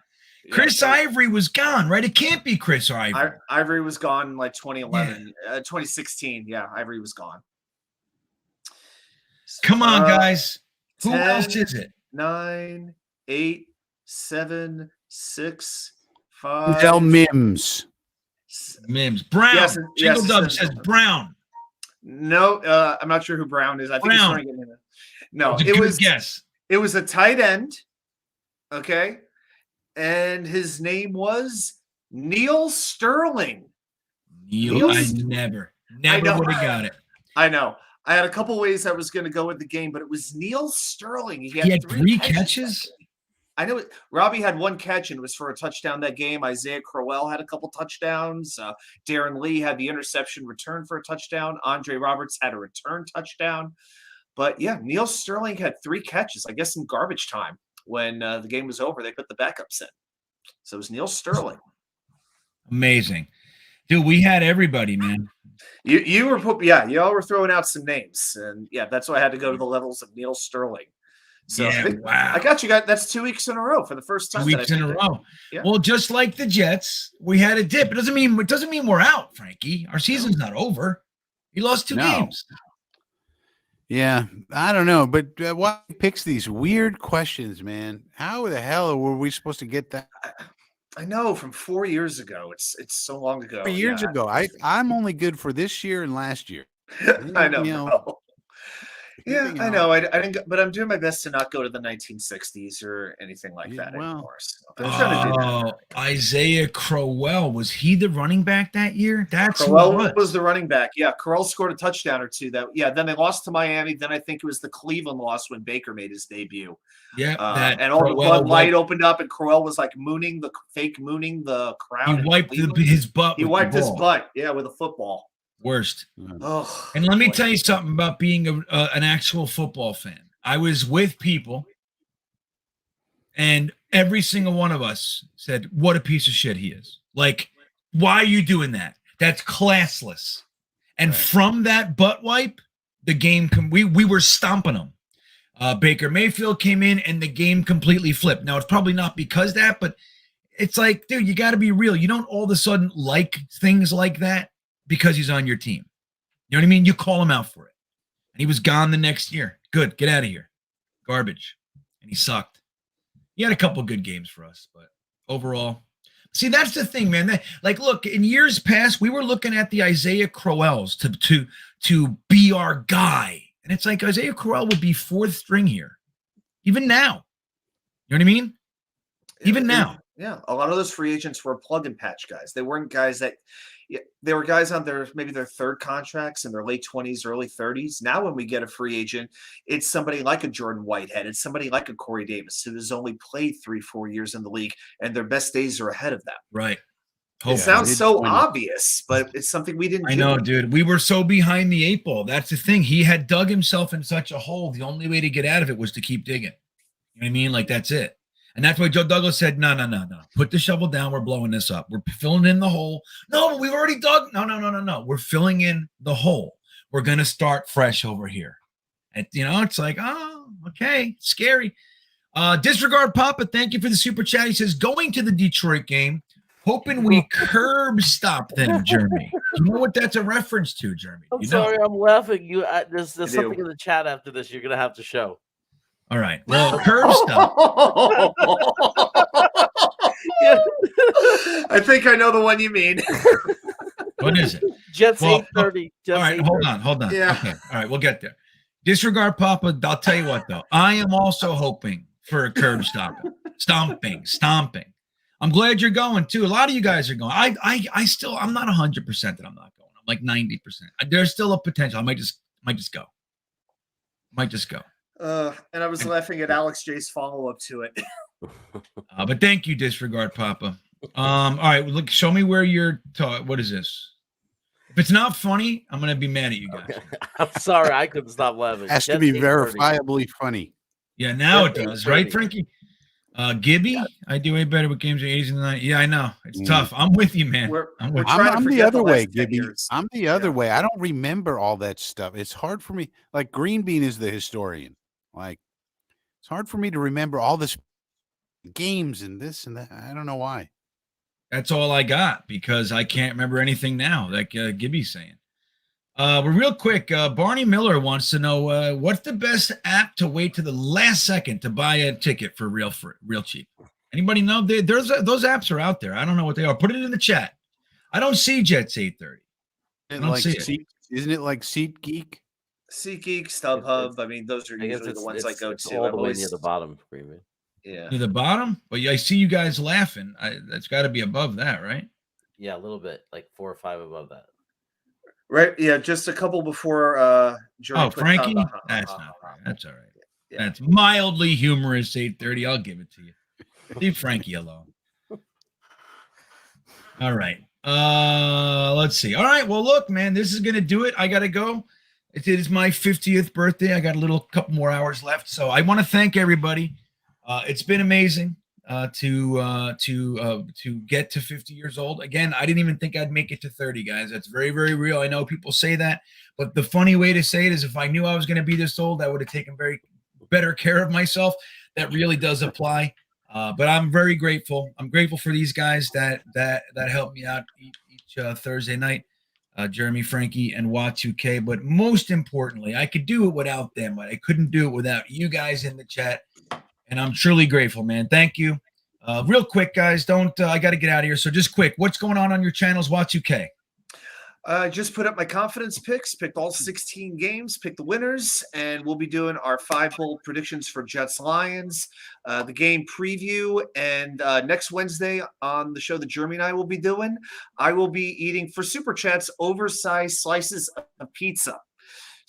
Chris Ivory was gone, right? It can't be Chris Ivory. Ivory was gone in like 2011, 2016. Yeah, Ivory was gone. Come on, guys. 10, Who else is it? 9, 8, 7, 6, 5. Del Mims. Brown. Yes, Jingle Dub says Brown. No, I'm not sure who Brown is. I think he's trying to get in. No, it was guess. It was a tight end. Okay. And his name was Neil Sterling. I never would have got it. I know. I had a couple ways I was going to go with the game, but it was Neil Sterling. He had 3 catches? I know it. Robbie had 1 catch, and it was for a touchdown that game. Isaiah Crowell had a couple touchdowns. Darren Lee had the interception return for a touchdown. Andre Roberts had a return touchdown. But, yeah, Neil Sterling had 3 catches, I guess in garbage time. When the game was over, they put the backups in. So it was Neil Sterling. Amazing. Dude, we had everybody, man. Y'all were throwing out some names. And, that's why I had to go to the levels of Neil Sterling. So wow. I got you guys. That's 2 weeks in a row for the first time. 2 weeks in a row. Yeah. Well, just like the Jets, we had a dip. It doesn't mean we're out, Frankie. Our season's not over. We lost 2 games. Yeah, I don't know, but why picks these weird questions, man? How the hell were we supposed to get that? I know, from 4 years ago. It's so long ago. 4 years ago. I'm only good for this year and last year. I know. Yeah, You I know. I didn't, but I'm doing my best to not go to the 1960s or anything like Yeah, that well, anymore. So I'm trying to do that. Isaiah Crowell, was he the running back that year? That's who it Crowell was was. the running back. Yeah, Crowell scored a touchdown or two. Then they lost to Miami. Then I think it was the Cleveland loss when Baker made his debut. Yeah, that And all the Crowell Bud Light opened up, and Crowell was like mooning the he crowd. wiped his butt. He with wiped the his ball. butt. Yeah, with a football. Worst. Oh, And let me boy. tell you something about being an actual football fan. I was with people, and every single one of us said, "What a piece of shit he is! Like, why are you doing that? That's classless." And from that butt wipe, the game we were stomping them. Baker Mayfield came in, and the game completely flipped. Now it's probably not because that, but it's like, dude, you got to be real. You don't all of a sudden like things like that because he's on your team. You know what I mean? You call him out for it. And he was gone the next year. Good. Get out of here. Garbage. And he sucked. He had a couple good games for us, but overall. See, that's the thing, man. Look, in years past, we were looking at the Isaiah Crowells to be our guy. And it's like Isaiah Crowell would be fourth string here. Even now. You know what I mean? Even now. Yeah, a lot of those free agents were plug and patch guys. They weren't guys that they were guys on maybe their third contracts in their late 20s, early 30s. Now, when we get a free agent, it's somebody like a Jordan Whitehead. It's somebody like a Corey Davis who has only played 3-4 years in the league, and their best days are ahead of them. Right. It sounds so obvious, but it's something we didn't do. I know, dude. We were so behind the eight ball. That's the thing. He had dug himself in such a hole. The only way to get out of it was to keep digging. You know what I mean? Like, that's it. And that's why Joe Douglas said, no. Put the shovel down. We're blowing this up. We're filling in the hole. No, we've already dug. No. We're filling in the hole. We're going to start fresh over here. And, it's like, oh, okay. Scary. Disregard Papa, thank you for the super chat. He says, going to the Detroit game, hoping we curb stop them, Jeremy. You know what that's a reference to, Jeremy? I'm sorry, I'm laughing. There's something in the chat after this you're going to have to show. All right. Well, curb stop. I think I know the one you mean. What is it? Jets 830. All right, hold on. Yeah. Okay. All right, we'll get there. Disregard Papa. I'll tell you what, though. I am also hoping for a curb stomping. Stomping. I'm glad you're going, too. A lot of you guys are going. I'm not 100% that I'm not going. I'm like 90%. There's still a potential. I might just go. And I was laughing at Alex J's follow-up to it. But thank you, Disregard Papa. All right, look, show me where you're what is this? If it's not funny, I'm gonna be mad at you guys. I'm sorry, I couldn't stop laughing. Has to be verifiably funny. Yeah, now it does, right, Frankie? Gibby, I do way better with games in the 80s and the 90s. Yeah, I know. It's tough. I'm with you, man. I'm the other way, Gibby. I'm the other way. I don't remember all that stuff. It's hard for me. Like, GreenBean is the historian. Like, it's hard for me to remember all this games and this and that. I don't know why. That's all I got because I can't remember anything now, like Gibby's saying. But real quick, Barney Miller wants to know what's the best app to wait to the last second to buy a ticket for real cheap. Anybody know? Those apps are out there. I don't know what they are. Put it in the chat. I don't see Jets 830. I don't see it. Isn't it like SeatGeek? SeatGeek, StubHub. I mean, those are usually the ones I go to. All the way near the bottom, Freeman. Yeah. Near the bottom? But I see you guys laughing. That's got to be above that, right? Yeah, a little bit, like 4 or 5 above that. Right. Yeah, just a couple before. Frankie? That's not right. That's all right. Yeah. That's mildly humorous, 830. I'll give it to you. Leave Frankie alone. All right. Let's see. All right. Well, look, man, this is going to do it. I got to go. It is my 50th birthday. I got a couple more hours left. So I want to thank everybody. It's been amazing to get to 50 years old. Again, I didn't even think I'd make it to 30, guys. That's very, very real. I know people say that, but the funny way to say it is if I knew I was going to be this old, I would have taken better care of myself. That really does apply. But I'm very grateful. I'm grateful for these guys that help me out each Thursday night. Jeremy, Frankie, and Y2K. But most importantly, I could do it without them, but I couldn't do it without you guys in the chat. And I'm truly grateful, man. Thank you. Real quick, guys, I got to get out of here. So just quick, what's going on your channels, Y2K? I just put up my confidence picks, picked all 16 games, picked the winners, and we'll be doing our 5 bold predictions for Jets Lions, the game preview, and next Wednesday on the show that Jeremy and I will be doing, I will be eating for Super Chats oversized slices of pizza.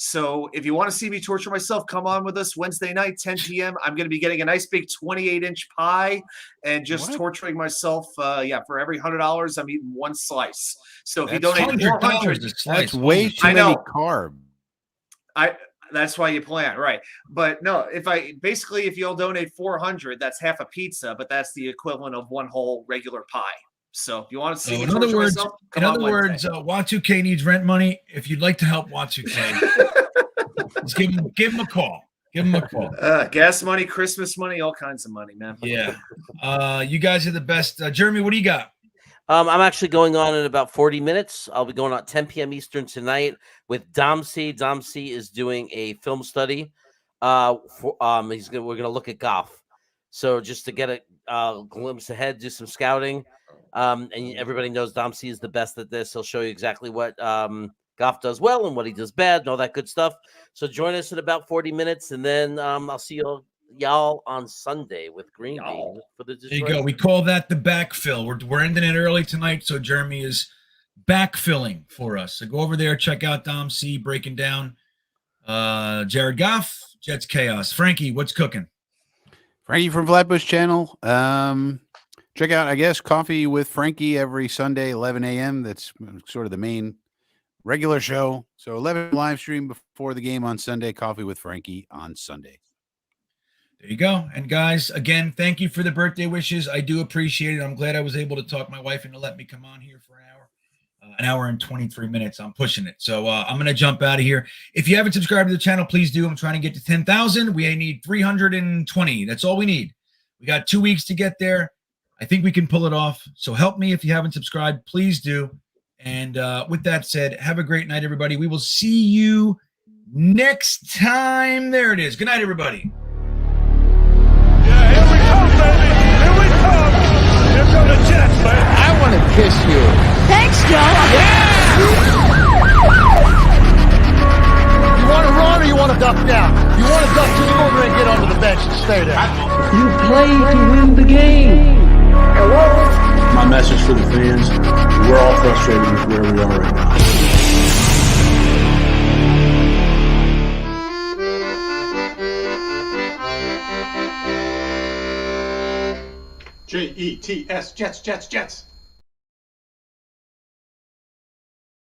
So if you want to see me torture myself, come on with us Wednesday night, 10 p.m. I'm going to be getting a nice big 28-inch pie and just torturing myself. For every $100, I'm eating 1 slice. So if you donate $400, that's way too many carbs. That's why you plan, right? But no, if you'll donate $400, that's half a pizza, but that's the equivalent of 1 whole regular pie. So if you want to see, in other words, Y2K needs rent money. If you'd like to help Y2K, just give him a call. Give him a call. Gas money, Christmas money, all kinds of money, man. Yeah. You guys are the best. Jeremy, what do you got? I'm actually going on in about 40 minutes. I'll be going on 10 p.m. Eastern tonight with Dom C. Dom C is doing a film study. We're gonna look at golf. So just to get a glimpse ahead, do some scouting. And everybody knows Dom C is the best at this. He'll show you exactly what Goff does well and what he does bad and all that good stuff. So join us in about 40 minutes, and then I'll see y'all on Sunday with GreenBean for the Detroit. There you go. We call that the backfill. We're ending it early tonight, so Jeremy is backfilling for us. So go over there, check out Dom C breaking down Jared Goff, Jets Chaos. Frankie, what's cooking? Frankie from Flatbush Channel. Check out, I guess, Coffee with Frankie every Sunday, 11 a.m. That's sort of the main regular show. So 11 live stream before the game on Sunday, Coffee with Frankie on Sunday. There you go. And guys, again, thank you for the birthday wishes. I do appreciate it. I'm glad I was able to talk my wife into let me come on here for an hour and 23 minutes. I'm pushing it. So I'm going to jump out of here. If you haven't subscribed to the channel, please do. I'm trying to get to 10,000. We need 320. That's all we need. We got 2 weeks to get there. I think we can pull it off. So help me if you haven't subscribed. Please do. And with that said, have a great night, everybody. We will see you next time. There it is. Good night, everybody. Yeah, here we come, baby. Here we come. Here come the Jets, man. I want to kiss you. Thanks, Joe. Yeah! You want to run or you want to duck down? You want to duck, just go over and get onto the bench and stay there. You play to win the game. My message for the fans, we're all frustrated with where we are right now. Jets, Jets, Jets.